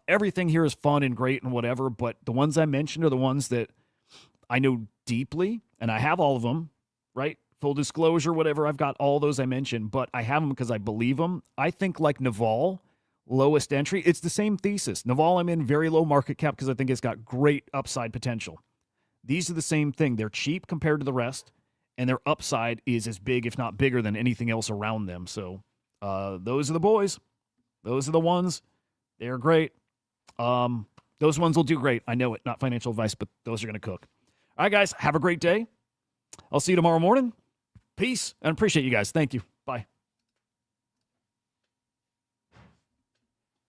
Everything here is fun and great and whatever, but the ones I mentioned are the ones that I know deeply, and I have all of them, right? Full disclosure, whatever. I've got all those I mentioned, but I have them because I believe them. I think like Naval, lowest entry, it's the same thesis. Naval, I'm in very low market cap because I think it's got great upside potential. These are the same thing. They're cheap compared to the rest, and their upside is as big, if not bigger, than anything else around them. So those are the boys. Those are the ones. They're great. Those ones will do great. I know it. Not financial advice, but those are going to cook. All right, guys. Have a great day. I'll see you tomorrow morning. Peace, and appreciate you guys. Thank you.